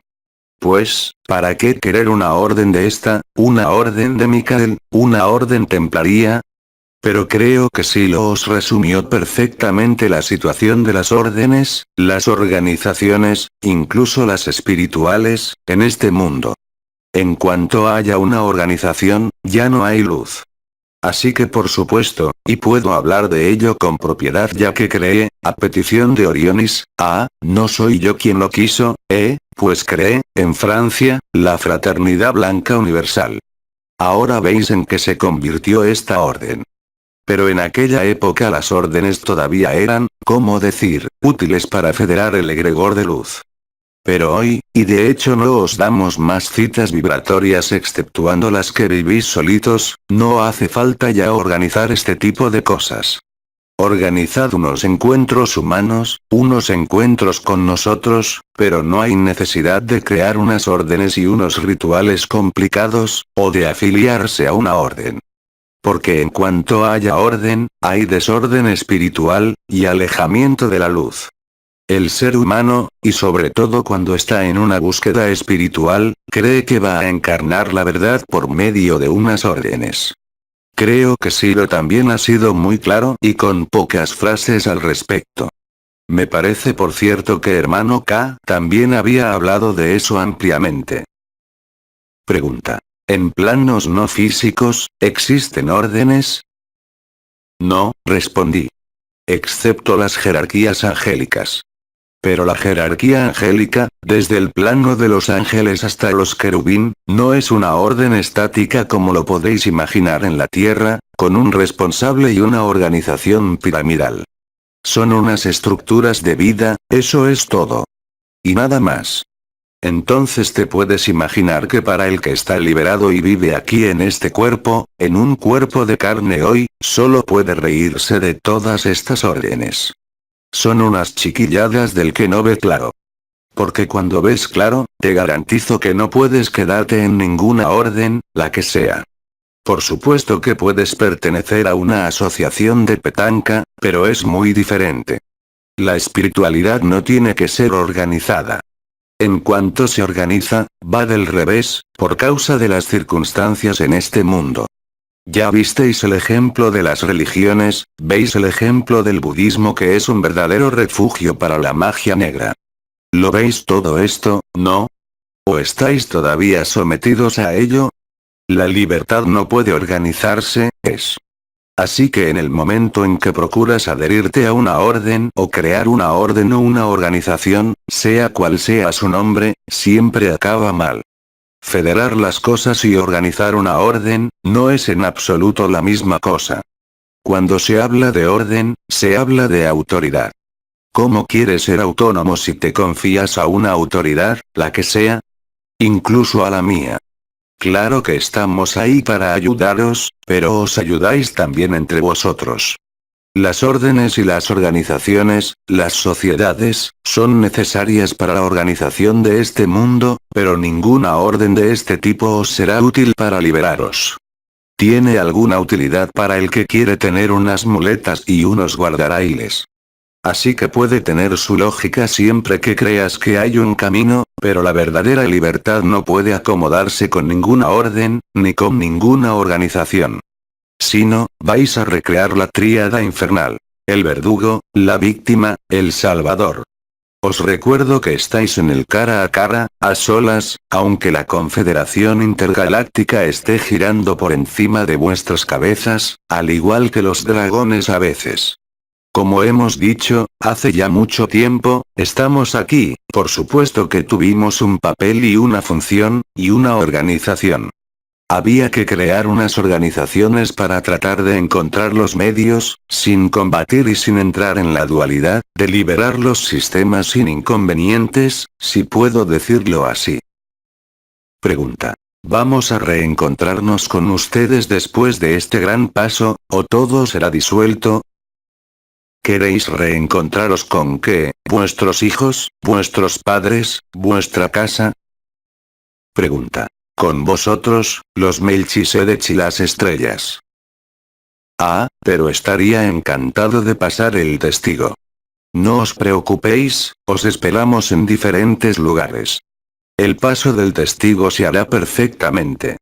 Pues, ¿para qué querer una orden de esta, una orden de Micael, una orden templaría? Pero creo que Silo os resumió perfectamente la situación de las órdenes, las organizaciones, incluso las espirituales, en este mundo. En cuanto haya una organización, ya no hay luz. Así que por supuesto, y puedo hablar de ello con propiedad ya que creé, a petición de Orionis, no soy yo quien lo quiso, pues creé, en Francia, la Fraternidad Blanca Universal. Ahora veis en qué se convirtió esta orden. Pero en aquella época las órdenes todavía eran, ¿cómo decir?, útiles para federar el egregor de luz. Pero hoy, y de hecho no os damos más citas vibratorias exceptuando las que vivís solitos, no hace falta ya organizar este tipo de cosas. Organizad unos encuentros humanos, unos encuentros con nosotros, pero no hay necesidad de crear unas órdenes y unos rituales complicados, o de afiliarse a una orden. Porque en cuanto haya orden, hay desorden espiritual, y alejamiento de la luz. El ser humano, y sobre todo cuando está en una búsqueda espiritual, cree que va a encarnar la verdad por medio de unas órdenes. Creo que Silo también ha sido muy claro y con pocas frases al respecto. Me parece por cierto que hermano K también había hablado de eso ampliamente. Pregunta. ¿En planos no físicos, existen órdenes? No, respondí. Excepto las jerarquías angélicas. Pero la jerarquía angélica, desde el plano de los ángeles hasta los querubín, no es una orden estática como lo podéis imaginar en la Tierra, con un responsable y una organización piramidal. Son unas estructuras de vida, eso es todo. Y nada más. Entonces te puedes imaginar que para el que está liberado y vive aquí en este cuerpo, en un cuerpo de carne hoy, solo puede reírse de todas estas órdenes. Son unas chiquilladas del que no ve claro. Porque cuando ves claro, te garantizo que no puedes quedarte en ninguna orden, la que sea. Por supuesto que puedes pertenecer a una asociación de petanca, pero es muy diferente. La espiritualidad no tiene que ser organizada. En cuanto se organiza, va del revés, por causa de las circunstancias en este mundo. Ya visteis el ejemplo de las religiones, veis el ejemplo del budismo que es un verdadero refugio para la magia negra. ¿Lo veis todo esto, no? ¿O estáis todavía sometidos a ello? La libertad no puede organizarse, es. Así que en el momento en que procuras adherirte a una orden o crear una orden o una organización, sea cual sea su nombre, siempre acaba mal. Federar las cosas y organizar una orden, no es en absoluto la misma cosa. Cuando se habla de orden, se habla de autoridad. ¿Cómo quieres ser autónomo si te confías a una autoridad, la que sea? Incluso a la mía. Claro que estamos ahí para ayudaros, pero os ayudáis también entre vosotros. Las órdenes y las organizaciones, las sociedades, son necesarias para la organización de este mundo, pero ninguna orden de este tipo os será útil para liberaros. Tiene alguna utilidad para el que quiere tener unas muletas y unos guardarrailes. Así que puede tener su lógica siempre que creas que hay un camino, pero la verdadera libertad no puede acomodarse con ninguna orden, ni con ninguna organización. Si no, vais a recrear la tríada infernal. El verdugo, la víctima, el salvador. Os recuerdo que estáis en el cara a cara, a solas, aunque la Confederación Intergaláctica esté girando por encima de vuestras cabezas, al igual que los dragones a veces. Como hemos dicho, hace ya mucho tiempo, estamos aquí, por supuesto que tuvimos un papel y una función, y una organización. Había que crear unas organizaciones para tratar de encontrar los medios, sin combatir y sin entrar en la dualidad, de liberar los sistemas sin inconvenientes, si puedo decirlo así. Pregunta. ¿Vamos a reencontrarnos con ustedes después de este gran paso, o todo será disuelto? ¿Queréis reencontraros con qué, vuestros hijos, vuestros padres, vuestra casa? Pregunta. Con vosotros, los Melchizedek y las estrellas. Ah, pero estaría encantado de pasar el testigo. No os preocupéis, os esperamos en diferentes lugares. El paso del testigo se hará perfectamente.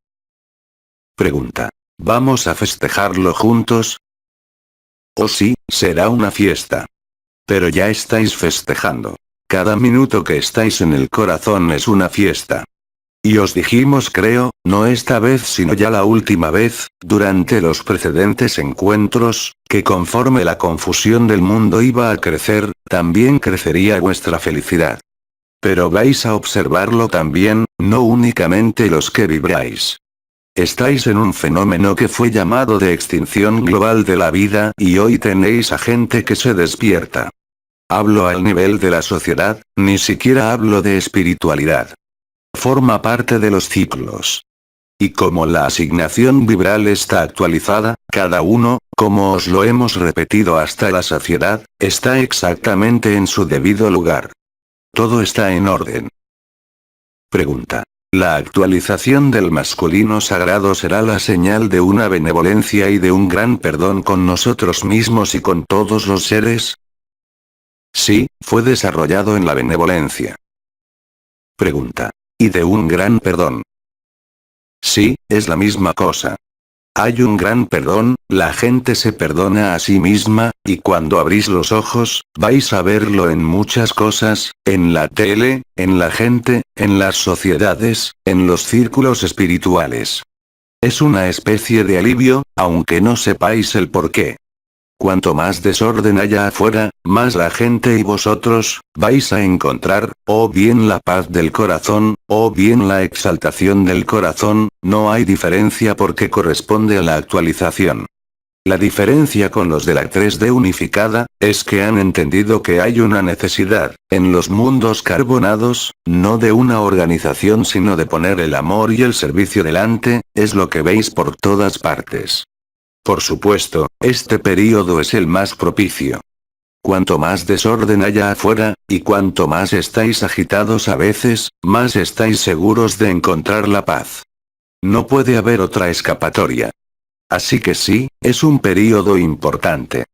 Pregunta. ¿Vamos a festejarlo juntos? Oh sí, será una fiesta. Pero ya estáis festejando. Cada minuto que estáis en el corazón es una fiesta. Y os dijimos creo, no esta vez sino ya la última vez, durante los precedentes encuentros, que conforme la confusión del mundo iba a crecer, también crecería vuestra felicidad. Pero vais a observarlo también, no únicamente los que vibráis. Estáis en un fenómeno que fue llamado de extinción global de la vida y hoy tenéis a gente que se despierta. Hablo al nivel de la sociedad, ni siquiera hablo de espiritualidad. Forma parte de los ciclos. Y como la asignación vibral está actualizada, cada uno, como os lo hemos repetido hasta la saciedad, está exactamente en su debido lugar. Todo está en orden. Pregunta. ¿La actualización del masculino sagrado será la señal de una benevolencia y de un gran perdón con nosotros mismos y con todos los seres? Sí, fue desarrollado en la benevolencia. Pregunta. ¿Y de un gran perdón? Sí, es la misma cosa. Hay un gran perdón, la gente se perdona a sí misma, y cuando abrís los ojos, vais a verlo en muchas cosas, en la tele, en la gente, en las sociedades, en los círculos espirituales. Es una especie de alivio, aunque no sepáis el por qué. Cuanto más desorden haya afuera, más la gente y vosotros, vais a encontrar, o bien la paz del corazón, o bien la exaltación del corazón, no hay diferencia porque corresponde a la actualización. La diferencia con los de la 3D unificada, es que han entendido que hay una necesidad, en los mundos carbonados, no de una organización sino de poner el amor y el servicio delante, es lo que veis por todas partes. Por supuesto, este período es el más propicio. Cuanto más desorden haya afuera, y cuanto más estáis agitados a veces, más estáis seguros de encontrar la paz. No puede haber otra escapatoria. Así que sí, es un período importante.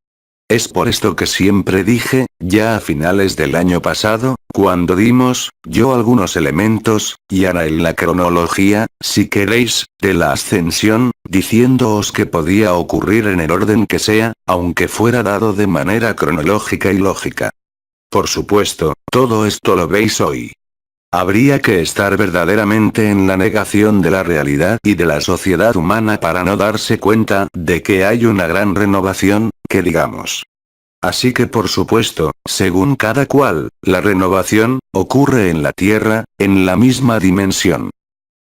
Es por esto que siempre dije, ya a finales del año pasado, cuando dimos, yo algunos elementos, y ahora en la cronología, si queréis, de la ascensión, diciéndoos que podía ocurrir en el orden que sea, aunque fuera dado de manera cronológica y lógica. Por supuesto, todo esto lo veis hoy. Habría que estar verdaderamente en la negación de la realidad y de la sociedad humana para no darse cuenta de que hay una gran renovación, que digamos. Así que por supuesto, según cada cual, la renovación, ocurre en la Tierra, en la misma dimensión.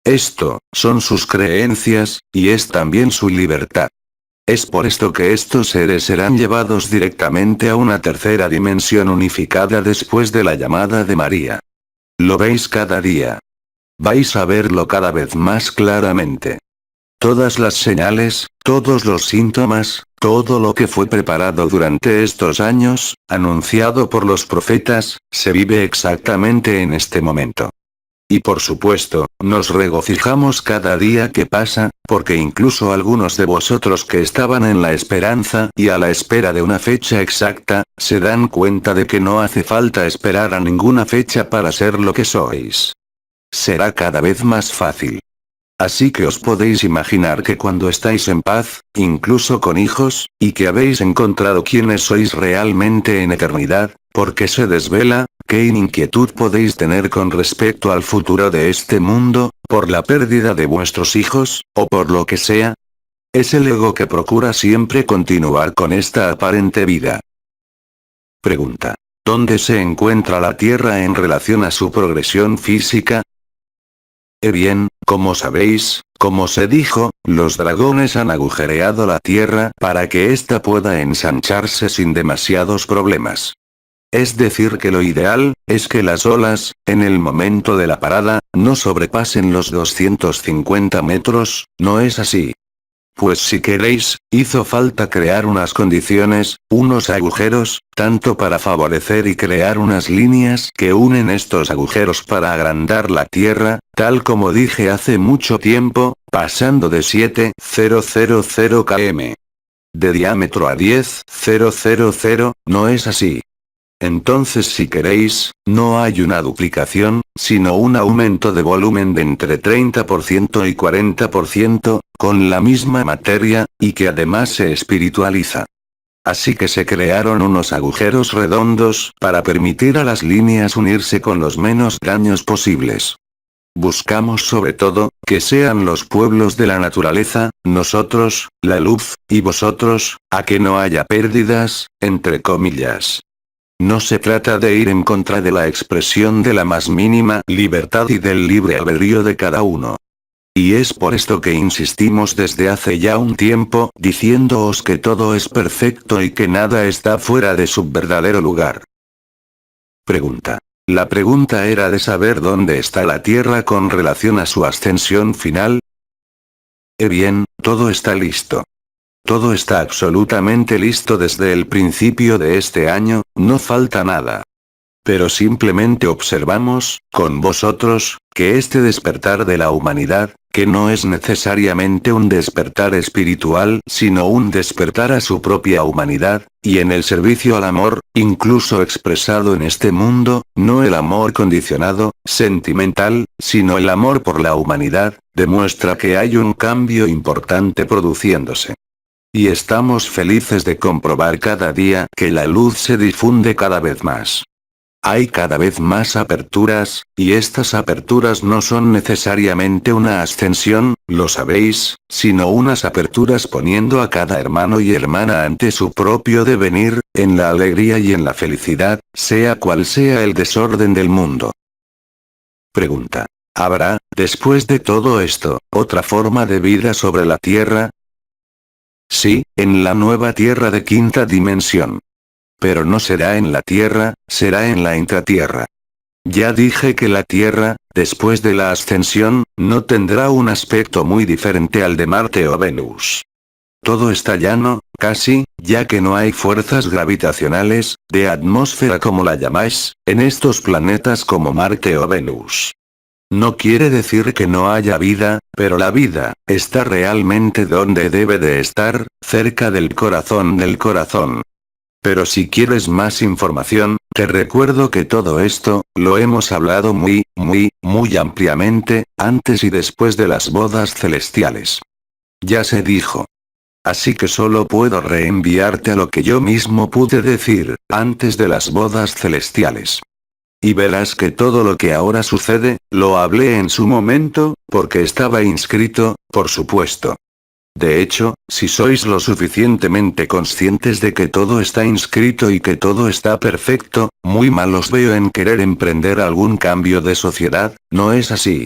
Esto, son sus creencias, y es también su libertad. Es por esto que estos seres serán llevados directamente a una tercera dimensión unificada después de la llamada de María. Lo veis cada día. Vais a verlo cada vez más claramente. Todas las señales, todos los síntomas, todo lo que fue preparado durante estos años, anunciado por los profetas, se vive exactamente en este momento. Y por supuesto, nos regocijamos cada día que pasa, porque incluso algunos de vosotros que estaban en la esperanza y a la espera de una fecha exacta, se dan cuenta de que no hace falta esperar a ninguna fecha para ser lo que sois. Será cada vez más fácil. Así que os podéis imaginar que cuando estáis en paz, incluso con hijos, y que habéis encontrado quiénes sois realmente en eternidad, porque se desvela, qué inquietud podéis tener con respecto al futuro de este mundo, por la pérdida de vuestros hijos, o por lo que sea. Es el ego que procura siempre continuar con esta aparente vida. Pregunta. ¿Dónde se encuentra la Tierra en relación a su progresión física? Bien, como sabéis, como se dijo, los dragones han agujereado la Tierra para que ésta pueda ensancharse sin demasiados problemas. Es decir que lo ideal, es que las olas, en el momento de la parada, no sobrepasen los 250 metros, ¿no es así? Pues si queréis, hizo falta crear unas condiciones, unos agujeros, tanto para favorecer y crear unas líneas que unen estos agujeros para agrandar la Tierra, tal como dije hace mucho tiempo, pasando de 7,000 km de diámetro a 10,000, ¿no es así? Entonces si queréis, no hay una duplicación, sino un aumento de volumen de entre 30% y 40%, con la misma materia, y que además se espiritualiza. Así que se crearon unos agujeros redondos para permitir a las líneas unirse con los menos daños posibles. Buscamos sobre todo, que sean los pueblos de la naturaleza, nosotros, la luz, y vosotros, a que no haya pérdidas, entre comillas. No se trata de ir en contra de la expresión de la más mínima libertad y del libre albedrío de cada uno. Y es por esto que insistimos desde hace ya un tiempo, diciéndoos que todo es perfecto y que nada está fuera de su verdadero lugar. Pregunta. La pregunta era de saber dónde está la Tierra con relación a su ascensión final. Bien, todo está listo. Todo está absolutamente listo desde el principio de este año, no falta nada. Pero simplemente observamos, con vosotros, que este despertar de la humanidad, que no es necesariamente un despertar espiritual, sino un despertar a su propia humanidad, y en el servicio al amor, incluso expresado en este mundo, no el amor condicionado, sentimental, sino el amor por la humanidad, demuestra que hay un cambio importante produciéndose. Y estamos felices de comprobar cada día que la luz se difunde cada vez más. Hay cada vez más aperturas, y estas aperturas no son necesariamente una ascensión, lo sabéis, sino unas aperturas poniendo a cada hermano y hermana ante su propio devenir, en la alegría y en la felicidad, sea cual sea el desorden del mundo. Pregunta. ¿Habrá, después de todo esto, otra forma de vida sobre la Tierra? Sí, en la nueva Tierra de quinta dimensión. Pero no será en la Tierra, será en la intratierra. Ya dije que la Tierra, después de la ascensión, no tendrá un aspecto muy diferente al de Marte o Venus. Todo está llano, casi, ya que no hay fuerzas gravitacionales, de atmósfera como la llamáis, en estos planetas como Marte o Venus. No quiere decir que no haya vida, pero la vida, está realmente donde debe de estar, cerca del corazón del corazón. Pero si quieres más información, te recuerdo que todo esto, lo hemos hablado muy ampliamente, antes y después de las bodas celestiales. Ya se dijo. Así que solo puedo reenviarte a lo que yo mismo pude decir, antes de las bodas celestiales. Y verás que todo lo que ahora sucede, lo hablé en su momento, porque estaba inscrito, por supuesto. De hecho, si sois lo suficientemente conscientes de que todo está inscrito y que todo está perfecto, muy mal os veo en querer emprender algún cambio de sociedad, ¿no es así?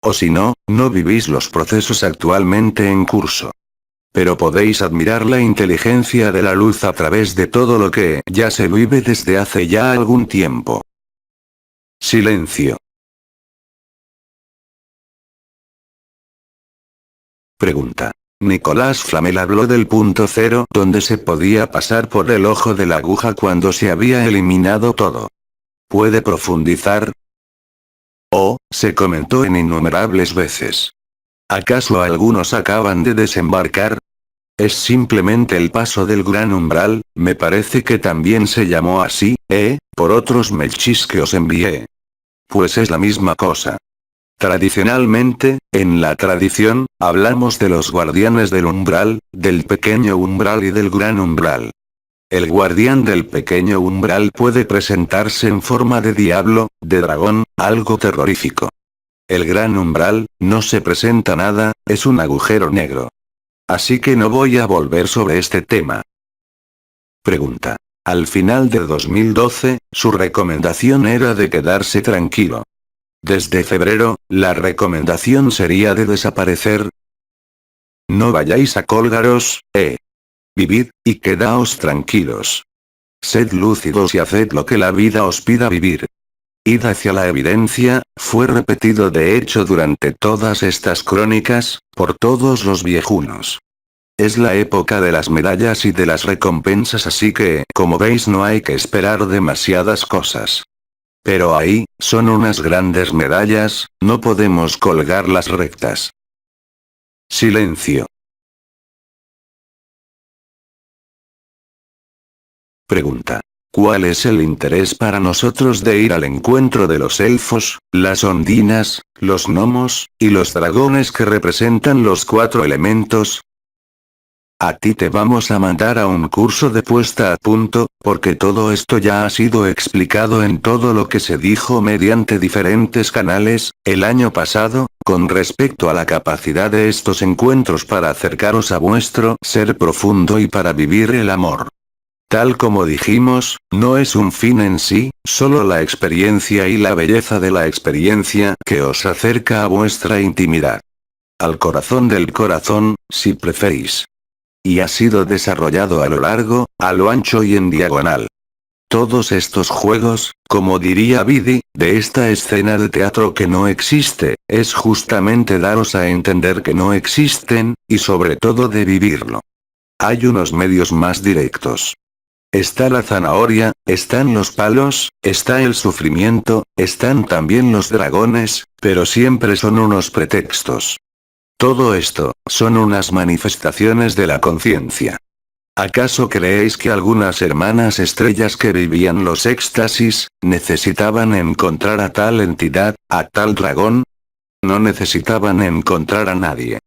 O si no, no vivís los procesos actualmente en curso. Pero podéis admirar la inteligencia de la luz a través de todo lo que ya se vive desde hace ya algún tiempo. Silencio. Pregunta. Nicolás Flamel habló del punto cero donde se podía pasar por el ojo de la aguja cuando se había eliminado todo. ¿Puede profundizar? Oh, se comentó en innumerables veces. ¿Acaso algunos acaban de desembarcar? Es simplemente el paso del gran umbral, me parece que también se llamó así, por otros melchis que os envié. Pues es la misma cosa. Tradicionalmente, en la tradición, hablamos de los guardianes del umbral, del pequeño umbral y del gran umbral. El guardián del pequeño umbral puede presentarse en forma de diablo, de dragón, algo terrorífico. El gran umbral, no se presenta nada, es un agujero negro. Así que no voy a volver sobre este tema. Pregunta. Al final de 2012, su recomendación era de quedarse tranquilo. Desde febrero, la recomendación sería de desaparecer. No vayáis a colgaros, Vivid, y quedaos tranquilos. Sed lúcidos y haced lo que la vida os pida vivir. Id hacia la evidencia, fue repetido de hecho durante todas estas crónicas, por todos los viejunos. Es la época de las medallas y de las recompensas, así que, como veis, no hay que esperar demasiadas cosas. Pero ahí, son unas grandes medallas, no podemos colgarlas rectas. Silencio. Pregunta. ¿Cuál es el interés para nosotros de ir al encuentro de los elfos, las ondinas, los gnomos, y los dragones que representan los 4 elementos? A ti te vamos a mandar a un curso de puesta a punto, porque todo esto ya ha sido explicado en todo lo que se dijo mediante diferentes canales, el año pasado, con respecto a la capacidad de estos encuentros para acercaros a vuestro ser profundo y para vivir el amor. Tal como dijimos, no es un fin en sí, solo la experiencia y la belleza de la experiencia que os acerca a vuestra intimidad. Al corazón del corazón, si preferís. Y ha sido desarrollado a lo largo, a lo ancho y en diagonal. Todos estos juegos, como diría Vidi, de esta escena de teatro que no existe, es justamente daros a entender que no existen, y sobre todo de vivirlo. Hay unos medios más directos. Está la zanahoria, están los palos, está el sufrimiento, están también los dragones, pero siempre son unos pretextos. Todo esto, son unas manifestaciones de la conciencia. ¿Acaso creéis que algunas hermanas estrellas que vivían los éxtasis, necesitaban encontrar a tal entidad, a tal dragón? No necesitaban encontrar a nadie.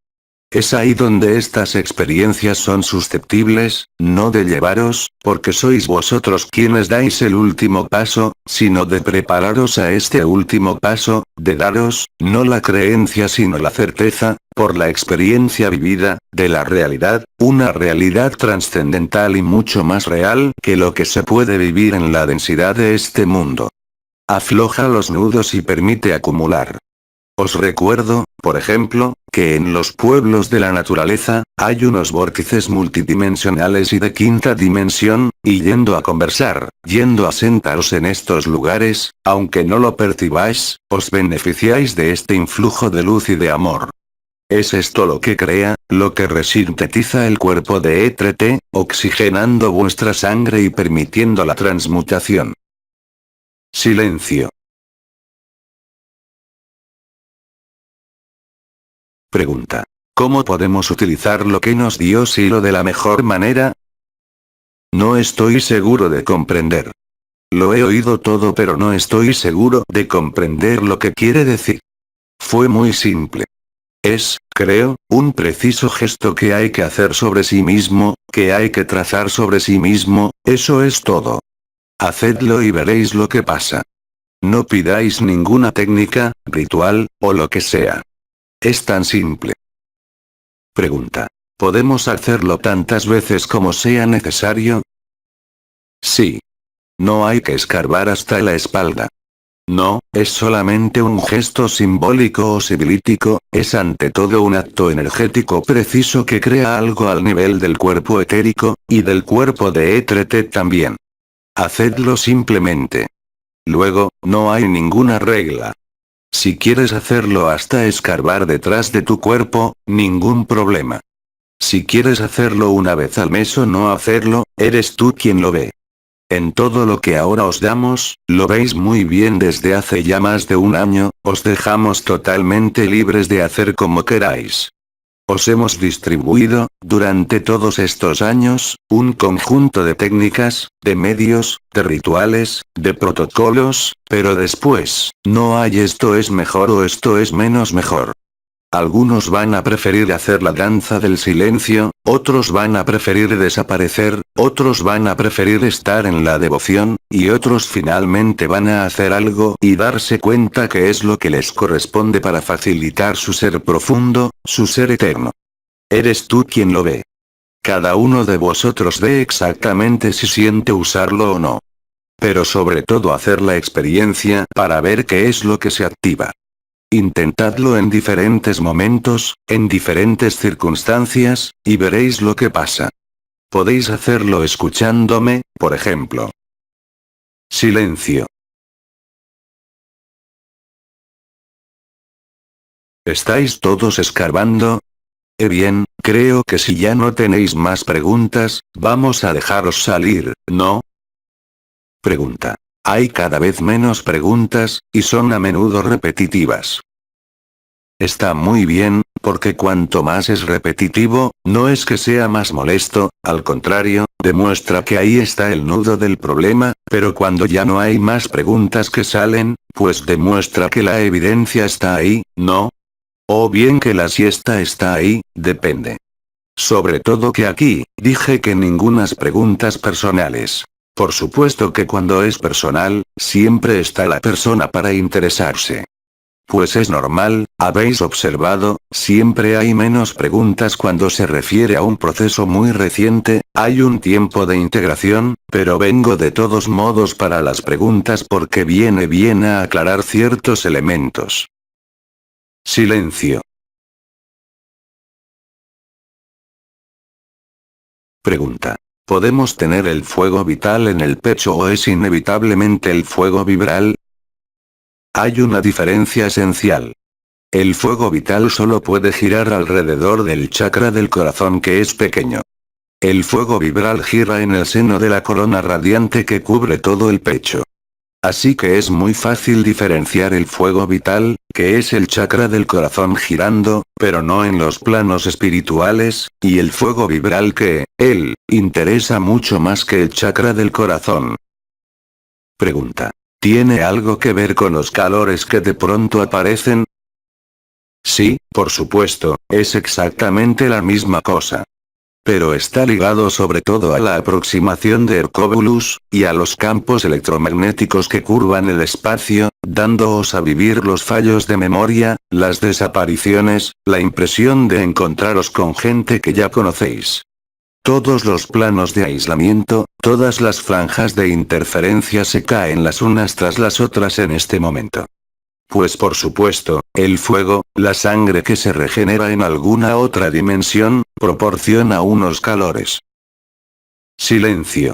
Es ahí donde estas experiencias son susceptibles, no de llevaros, porque sois vosotros quienes dais el último paso, sino de prepararos a este último paso, de daros, no la creencia sino la certeza, por la experiencia vivida, de la realidad, una realidad trascendental y mucho más real que lo que se puede vivir en la densidad de este mundo. Afloja los nudos y permite acumular. Os recuerdo, por ejemplo, que en los pueblos de la naturaleza, hay unos vórtices multidimensionales y de quinta dimensión, y yendo a conversar, yendo a sentaros en estos lugares, aunque no lo percibáis, os beneficiáis de este influjo de luz y de amor. Es esto lo que crea, lo que resintetiza el cuerpo de ETT, oxigenando vuestra sangre y permitiendo la transmutación. Silencio. Pregunta. ¿Cómo podemos utilizar lo que nos dio Silo de la mejor manera? No estoy seguro de comprender. Lo he oído todo pero no estoy seguro de comprender lo que quiere decir. Fue muy simple. Es, creo, un preciso gesto que hay que hacer sobre sí mismo, que hay que trazar sobre sí mismo, eso es todo. Hacedlo y veréis lo que pasa. No pidáis ninguna técnica, ritual, o lo que sea. Es tan simple. Pregunta. ¿Podemos hacerlo tantas veces como sea necesario? Sí. No hay que escarbar hasta la espalda. No, es solamente un gesto simbólico o sibilítico, es ante todo un acto energético preciso que crea algo al nivel del cuerpo etérico, y del cuerpo de ETT también. Hacedlo simplemente. Luego, no hay ninguna regla. Si quieres hacerlo hasta escarbar detrás de tu cuerpo, ningún problema. Si quieres hacerlo una vez al mes o no hacerlo, eres tú quien lo ve. En todo lo que ahora os damos, lo veis muy bien desde hace ya más de un año, os dejamos totalmente libres de hacer como queráis. Os hemos distribuido, durante todos estos años, un conjunto de técnicas, de medios, de rituales, de protocolos, pero después, no hay esto es mejor o esto es menos mejor. Algunos van a preferir hacer la danza del silencio, otros van a preferir desaparecer, otros van a preferir estar en la devoción, y otros finalmente van a hacer algo y darse cuenta que es lo que les corresponde para facilitar su ser profundo, su ser eterno. Eres tú quien lo ve. Cada uno de vosotros ve exactamente si siente usarlo o no. Pero sobre todo hacer la experiencia para ver qué es lo que se activa. Intentadlo en diferentes momentos, en diferentes circunstancias, y veréis lo que pasa. Podéis hacerlo escuchándome, por ejemplo. Silencio. ¿Estáis todos escarbando? Bien, creo que si ya no tenéis más preguntas, vamos a dejaros salir, ¿no? Pregunta. Hay cada vez menos preguntas, y son a menudo repetitivas. Está muy bien, porque cuanto más es repetitivo, no es que sea más molesto, al contrario, demuestra que ahí está el nudo del problema, pero cuando ya no hay más preguntas que salen, pues demuestra que la evidencia está ahí, ¿no? O bien que la siesta está ahí, depende. Sobre todo que aquí, dije que ningunas preguntas personales. Por supuesto que cuando es personal, siempre está la persona para interesarse. Pues es normal, habéis observado, siempre hay menos preguntas cuando se refiere a un proceso muy reciente, hay un tiempo de integración, pero vengo de todos modos para las preguntas porque viene bien a aclarar ciertos elementos. Silencio. Pregunta. ¿Podemos tener el fuego vital en el pecho o es inevitablemente el fuego vibral? Hay una diferencia esencial. El fuego vital solo puede girar alrededor del chakra del corazón que es pequeño. El fuego vibral gira en el seno de la corona radiante que cubre todo el pecho. Así que es muy fácil diferenciar el fuego vital, que es el chakra del corazón girando, pero no en los planos espirituales, y el fuego vibral que, él, interesa mucho más que el chakra del corazón. Pregunta. ¿Tiene algo que ver con los calores que de pronto aparecen? Sí, por supuesto, es exactamente la misma cosa. Pero está ligado sobre todo a la aproximación de Hercóbulus, y a los campos electromagnéticos que curvan el espacio, dándoos a vivir los fallos de memoria, las desapariciones, la impresión de encontraros con gente que ya conocéis. Todos los planos de aislamiento, todas las franjas de interferencia se caen las unas tras las otras en este momento. Pues por supuesto, el fuego, la sangre que se regenera en alguna otra dimensión, proporciona unos calores. Silencio.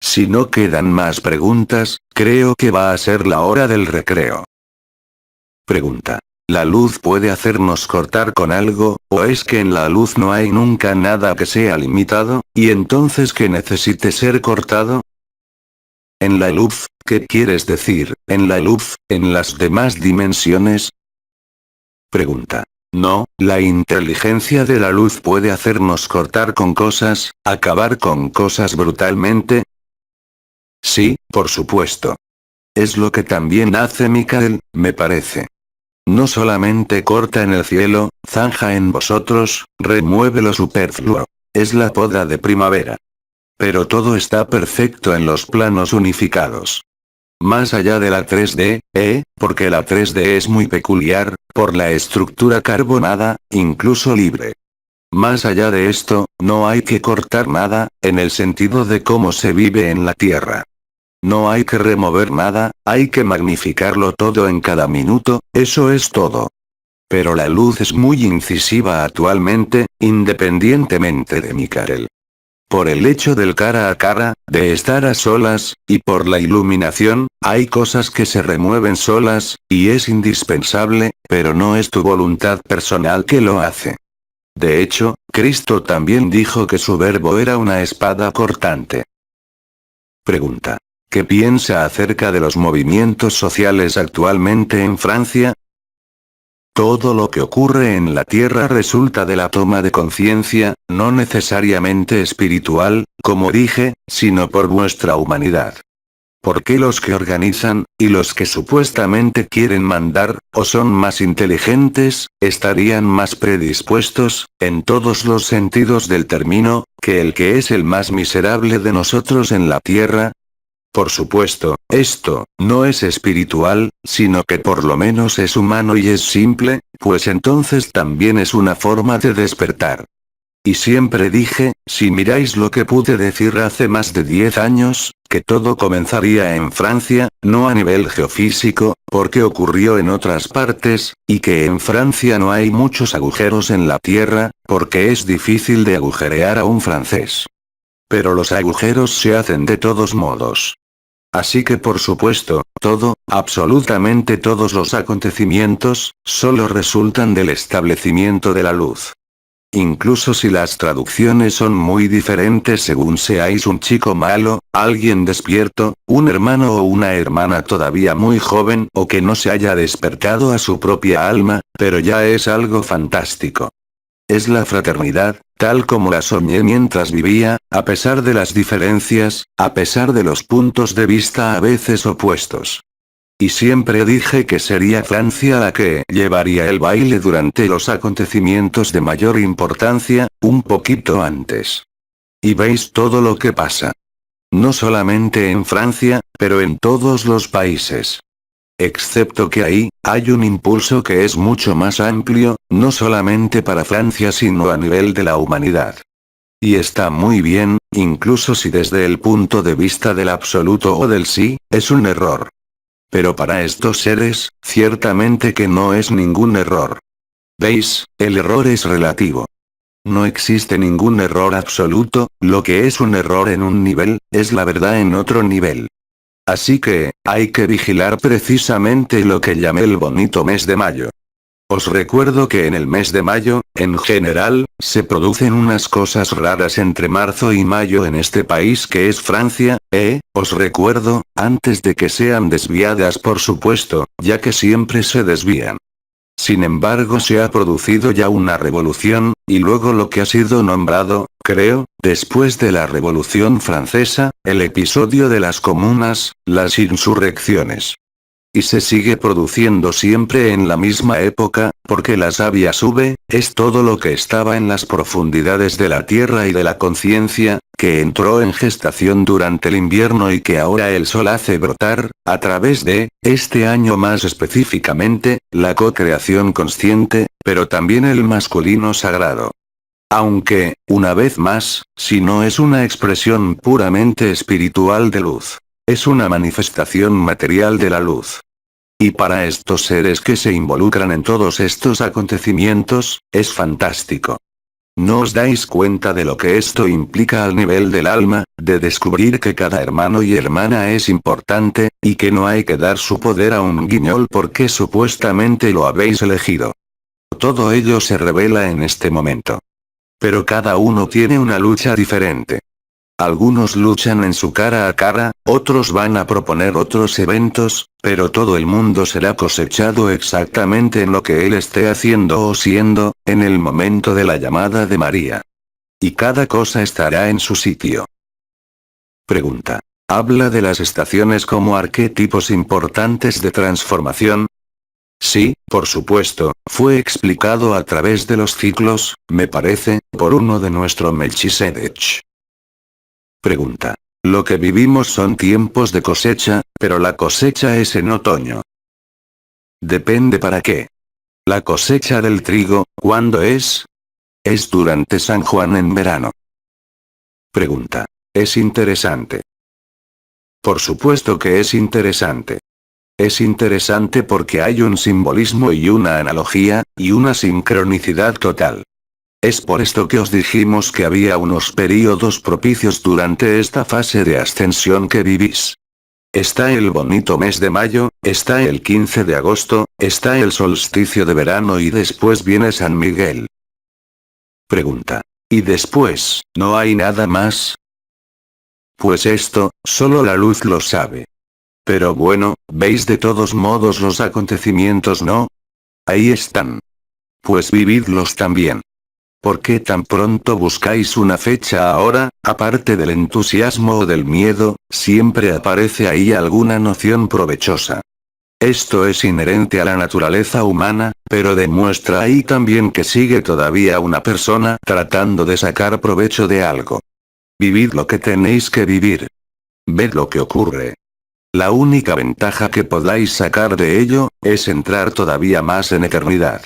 Si no quedan más preguntas, creo que va a ser la hora del recreo. Pregunta. ¿La luz puede hacernos cortar con algo, o es que en la luz no hay nunca nada que sea limitado, y entonces que necesite ser cortado? En la luz, ¿qué quieres decir, en la luz, en las demás dimensiones? Pregunta. No, la inteligencia de la luz puede hacernos cortar con cosas, acabar con cosas brutalmente. Sí, por supuesto. Es lo que también hace Micael, me parece. No solamente corta en el cielo, zanja en vosotros, remueve lo superfluo. Es la poda de primavera. Pero todo está perfecto en los planos unificados. Más allá de la 3D, porque la 3D es muy peculiar, por la estructura carbonada, incluso libre. Más allá de esto, no hay que cortar nada, en el sentido de cómo se vive en la Tierra. No hay que remover nada, hay que magnificarlo todo en cada minuto, eso es todo. Pero la luz es muy incisiva actualmente, independientemente de Micael. Por el hecho del cara a cara, de estar a solas, y por la iluminación, hay cosas que se remueven solas, y es indispensable, pero no es tu voluntad personal que lo hace. De hecho, Cristo también dijo que su verbo era una espada cortante. Pregunta. ¿Qué piensa acerca de los movimientos sociales actualmente en Francia? Todo lo que ocurre en la Tierra resulta de la toma de conciencia, no necesariamente espiritual, como dije, sino por vuestra humanidad. Porque los que organizan, y los que supuestamente quieren mandar, o son más inteligentes, estarían más predispuestos, en todos los sentidos del término, que el que es el más miserable de nosotros en la Tierra? Por supuesto, esto, no es espiritual, sino que por lo menos es humano y es simple, pues entonces también es una forma de despertar. Y siempre dije, si miráis lo que pude decir hace más de 10 años, que todo comenzaría en Francia, no a nivel geofísico, porque ocurrió en otras partes, y que en Francia no hay muchos agujeros en la tierra, porque es difícil de agujerear a un francés. Pero los agujeros se hacen de todos modos. Así que por supuesto, todo, absolutamente todos los acontecimientos, solo resultan del establecimiento de la luz. Incluso si las traducciones son muy diferentes según seáis un chico malo, alguien despierto, un hermano o una hermana todavía muy joven o que no se haya despertado a su propia alma, pero ya es algo fantástico. Es la fraternidad, tal como la soñé mientras vivía, a pesar de las diferencias, a pesar de los puntos de vista a veces opuestos. Y siempre dije que sería Francia la que llevaría el baile durante los acontecimientos de mayor importancia, un poquito antes. Y veis todo lo que pasa. No solamente en Francia, pero en todos los países. Excepto que ahí, hay un impulso que es mucho más amplio, no solamente para Francia sino a nivel de la humanidad. Y está muy bien, incluso si desde el punto de vista del absoluto o del sí, es un error. Pero para estos seres, ciertamente que no es ningún error. ¿Veis? El error es relativo. No existe ningún error absoluto, lo que es un error en un nivel, es la verdad en otro nivel. Así que, hay que vigilar precisamente lo que llamé el bonito mes de mayo. os recuerdo que en el mes de mayo, en general, se producen unas cosas raras entre marzo y mayo en este país que es Francia, os recuerdo, antes de que sean desviadas por supuesto, ya que siempre se desvían. Sin embargo se ha producido ya una revolución, y luego lo que ha sido nombrado, creo, después de la Revolución Francesa, el episodio de las comunas, las insurrecciones. Y se sigue produciendo siempre en la misma época, porque la savia sube, es todo lo que estaba en las profundidades de la tierra y de la conciencia, que entró en gestación durante el invierno y que ahora el sol hace brotar, a través de, este año más específicamente, la co-creación consciente, pero también el masculino sagrado. Aunque, una vez más, si no es una expresión puramente espiritual de luz. Es una manifestación material de la luz. Y para estos seres que se involucran en todos estos acontecimientos, es fantástico. ¿No os dais cuenta de lo que esto implica al nivel del alma, de descubrir que cada hermano y hermana es importante, y que no hay que dar su poder a un guiñol porque supuestamente lo habéis elegido? Todo ello se revela en este momento. Pero cada uno tiene una lucha diferente. Algunos luchan en su cara a cara, otros van a proponer otros eventos, pero todo el mundo será cosechado exactamente en lo que él esté haciendo o siendo, en el momento de la llamada de María. Y cada cosa estará en su sitio. Pregunta. ¿Habla de las estaciones como arquetipos importantes de transformación? Sí, por supuesto, fue explicado a través de los ciclos, me parece, por uno de nuestro Melchizedek. Pregunta. Lo que vivimos son tiempos de cosecha, pero la cosecha es en otoño. Depende para qué. La cosecha del trigo, ¿cuándo es? Es durante San Juan en verano. Pregunta. Es interesante. Por supuesto que es interesante. Es interesante porque hay un simbolismo y una analogía, y una sincronicidad total. Es por esto que os dijimos que había unos períodos propicios durante esta fase de ascensión que vivís. Está el bonito mes de mayo, está el 15 de agosto, está el solsticio de verano y después viene San Miguel. Pregunta. ¿Y después, no hay nada más? Pues esto, solo la luz lo sabe. Pero bueno, ¿veis de todos modos los acontecimientos, no? Ahí están. Pues vividlos también. ¿Por qué tan pronto buscáis una fecha ahora? Aparte del entusiasmo o del miedo, siempre aparece ahí alguna noción provechosa. Esto es inherente a la naturaleza humana, pero demuestra ahí también que sigue todavía una persona tratando de sacar provecho de algo. Vivid lo que tenéis que vivir. Ved lo que ocurre. La única ventaja que podáis sacar de ello, es entrar todavía más en eternidad.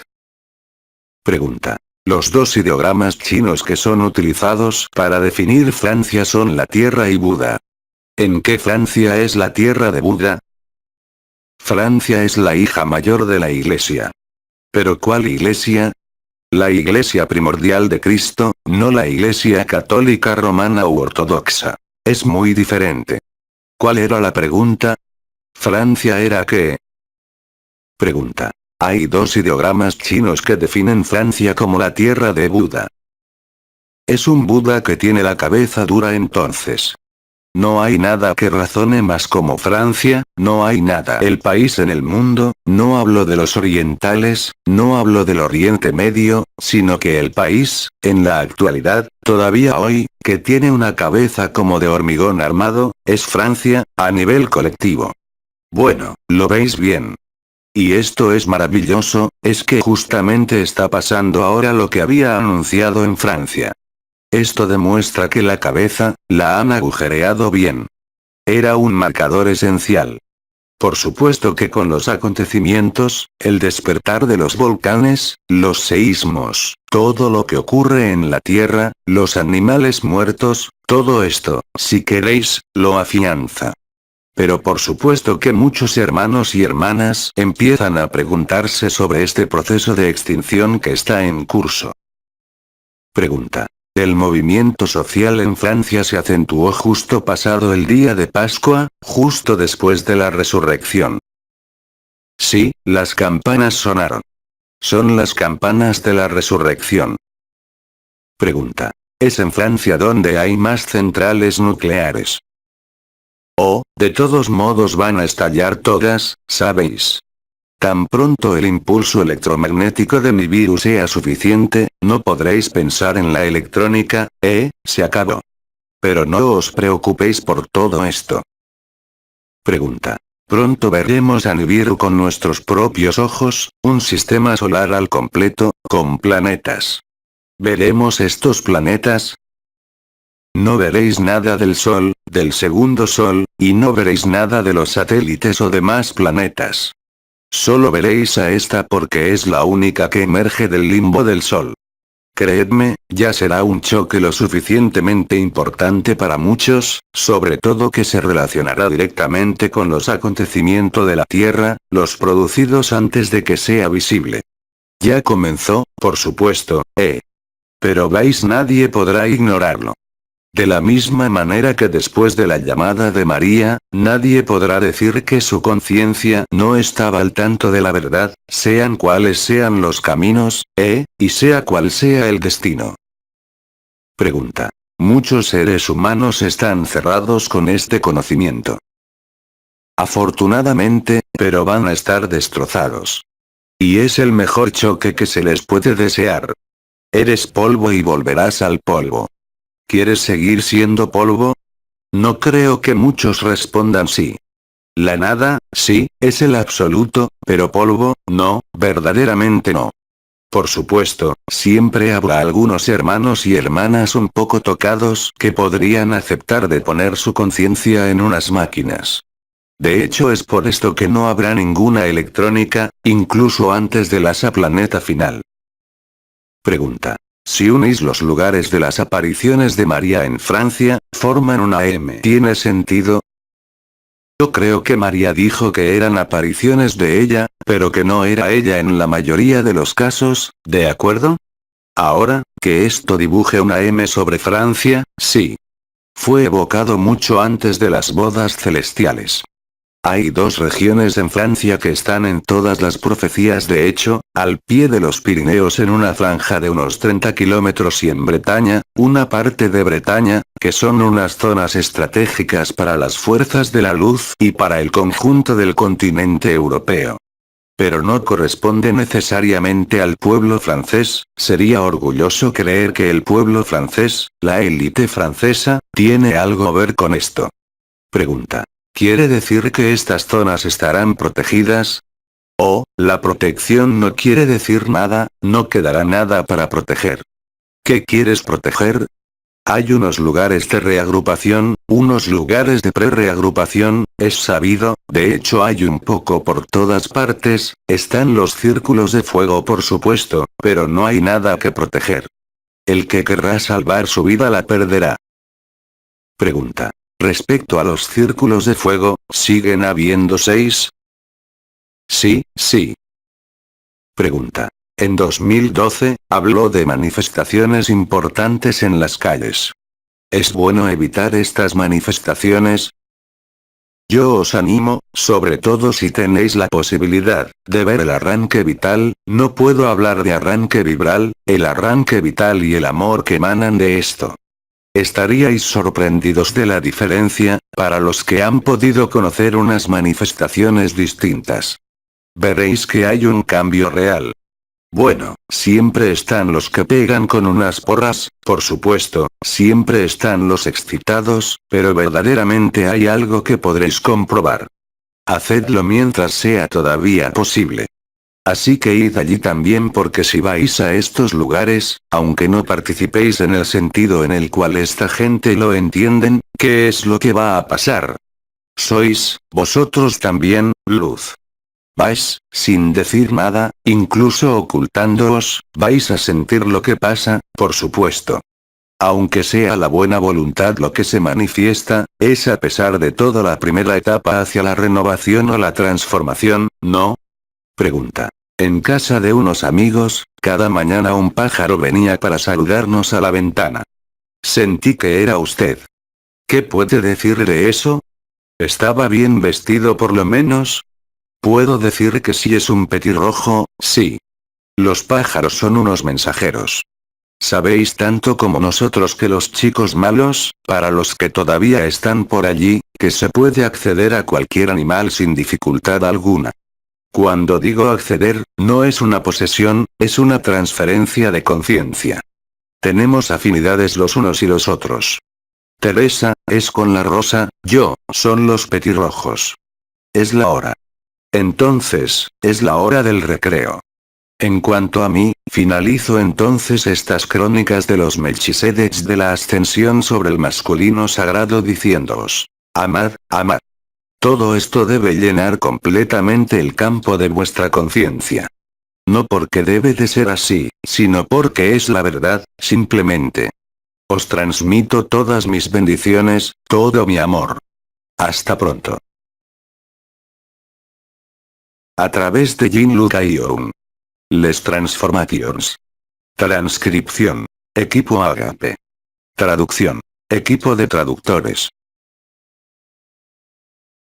Pregunta. Los dos ideogramas chinos que son utilizados para definir Francia son la Tierra y Buda. ¿En qué Francia es la tierra de Buda? Francia es la hija mayor de la Iglesia. ¿Pero cuál Iglesia? La Iglesia primordial de Cristo, no la Iglesia católica romana u ortodoxa. Es muy diferente. ¿Cuál era la pregunta? ¿Francia era qué? Pregunta. Hay dos ideogramas chinos que definen Francia como la tierra de Buda. Es un Buda que tiene la cabeza dura entonces. No hay nada que razone más como Francia, no hay nada. El país en el mundo, no hablo de los orientales, no hablo del Oriente Medio, sino que el país, en la actualidad, todavía hoy, que tiene una cabeza como de hormigón armado, es Francia, a nivel colectivo. Bueno, ¿lo veis bien? Y esto es maravilloso, es que justamente está pasando ahora lo que había anunciado en Francia. Esto demuestra que la cabeza, la han agujereado bien. Era un marcador esencial. Por supuesto que con los acontecimientos, el despertar de los volcanes, los seísmos, todo lo que ocurre en la Tierra, los animales muertos, todo esto, si queréis, lo afianza. Pero por supuesto que muchos hermanos y hermanas empiezan a preguntarse sobre este proceso de extinción que está en curso. Pregunta. El movimiento social en Francia se acentuó justo pasado el día de Pascua, justo después de la resurrección. Sí, las campanas sonaron. Son las campanas de la resurrección. Pregunta. ¿Es en Francia donde hay más centrales nucleares? Oh, de todos modos van a estallar todas, ¿sabéis? Tan pronto el impulso electromagnético de mi virus sea suficiente, no podréis pensar en la electrónica, se acabó. Pero no os preocupéis por todo esto. Pregunta. Pronto veremos a Nibiru con nuestros propios ojos, un sistema solar al completo, con planetas. ¿Veremos estos planetas? No veréis nada del Sol, del segundo Sol, y no veréis nada de los satélites o demás planetas. Solo veréis a esta porque es la única que emerge del limbo del Sol. Creedme, ya será un choque lo suficientemente importante para muchos, sobre todo que se relacionará directamente con los acontecimientos de la Tierra, los producidos antes de que sea visible. Ya comenzó, por supuesto, Pero nadie podrá ignorarlo. De la misma manera que después de la llamada de María, nadie podrá decir que su conciencia no estaba al tanto de la verdad, sean cuales sean los caminos, y sea cual sea el destino. Pregunta. Muchos seres humanos están cerrados con este conocimiento. Afortunadamente, pero van a estar destrozados. Y es el mejor choque que se les puede desear. Eres polvo y volverás al polvo. ¿Quieres seguir siendo polvo? No creo que muchos respondan sí. La nada, sí, es el absoluto, pero polvo, no, verdaderamente no. Por supuesto, siempre habrá algunos hermanos y hermanas un poco tocados que podrían aceptar de poner su conciencia en unas máquinas. De hecho es por esto que no habrá ninguna electrónica, incluso antes de la planeta final. Pregunta. Si unís los lugares de las apariciones de María en Francia, forman una M. ¿Tiene sentido? Yo creo que María dijo que eran apariciones de ella, pero que no era ella en la mayoría de los casos, ¿de acuerdo? Ahora, que esto dibuje una M sobre Francia, sí. Fue evocado mucho antes de las bodas celestiales. Hay dos regiones en Francia que están en todas las profecías, de hecho, al pie de los Pirineos en una franja de unos 30 kilómetros y en Bretaña, una parte de Bretaña, que son unas zonas estratégicas para las fuerzas de la luz y para el conjunto del continente europeo. Pero no corresponde necesariamente al pueblo francés, sería orgulloso creer que el pueblo francés, la élite francesa, tiene algo a ver con esto. Pregunta. ¿Quiere decir que estas zonas estarán protegidas? Oh, la protección no quiere decir nada, no quedará nada para proteger. ¿Qué quieres proteger? Hay unos lugares de reagrupación, unos lugares de pre-reagrupación, es sabido, de hecho hay un poco por todas partes, están los círculos de fuego por supuesto, pero no hay nada que proteger. El que querrá salvar su vida la perderá. Pregunta. Respecto a los círculos de fuego, ¿siguen habiendo 6? Sí, sí. Pregunta. En 2012, habló de manifestaciones importantes en las calles. ¿Es bueno evitar estas manifestaciones? Yo os animo, sobre todo si tenéis la posibilidad, de ver el arranque vital, no puedo hablar de arranque vibral, el arranque vital y el amor que emanan de esto. Estaríais sorprendidos de la diferencia, para los que han podido conocer unas manifestaciones distintas. Veréis que hay un cambio real. Bueno, siempre están los que pegan con unas porras, por supuesto, siempre están los excitados, pero verdaderamente hay algo que podréis comprobar. Hacedlo mientras sea todavía posible. Así que id allí también porque si vais a estos lugares, aunque no participéis en el sentido en el cual esta gente lo entienden, ¿qué es lo que va a pasar? Sois, vosotros también, luz. Vais, sin decir nada, incluso ocultándoos, vais a sentir lo que pasa, por supuesto. Aunque sea la buena voluntad lo que se manifiesta, es a pesar de todo la primera etapa hacia la renovación o la transformación, ¿no? Pregunta. En casa de unos amigos, cada mañana un pájaro venía para saludarnos a la ventana. Sentí que era usted. ¿Qué puede decir de eso? ¿Estaba bien vestido por lo menos? Puedo decir que si es un petirrojo, sí. Los pájaros son unos mensajeros. Sabéis tanto como nosotros que los chicos malos, para los que todavía están por allí, que se puede acceder a cualquier animal sin dificultad alguna. Cuando digo acceder, no es una posesión, es una transferencia de conciencia. Tenemos afinidades los unos y los otros. Teresa, es con la rosa, yo, son los petirrojos. Es la hora. Entonces, es la hora del recreo. En cuanto a mí, finalizo entonces estas crónicas de los Melchisedeks de la ascensión sobre el masculino sagrado diciéndoos: amad, amad. Todo esto debe llenar completamente el campo de vuestra conciencia. No porque debe de ser así, sino porque es la verdad, simplemente. Os transmito todas mis bendiciones, todo mi amor. Hasta pronto. A través de Jean-Luc Ayroun. Les Transformations. Transcripción. Equipo Agape. Traducción. Equipo de traductores.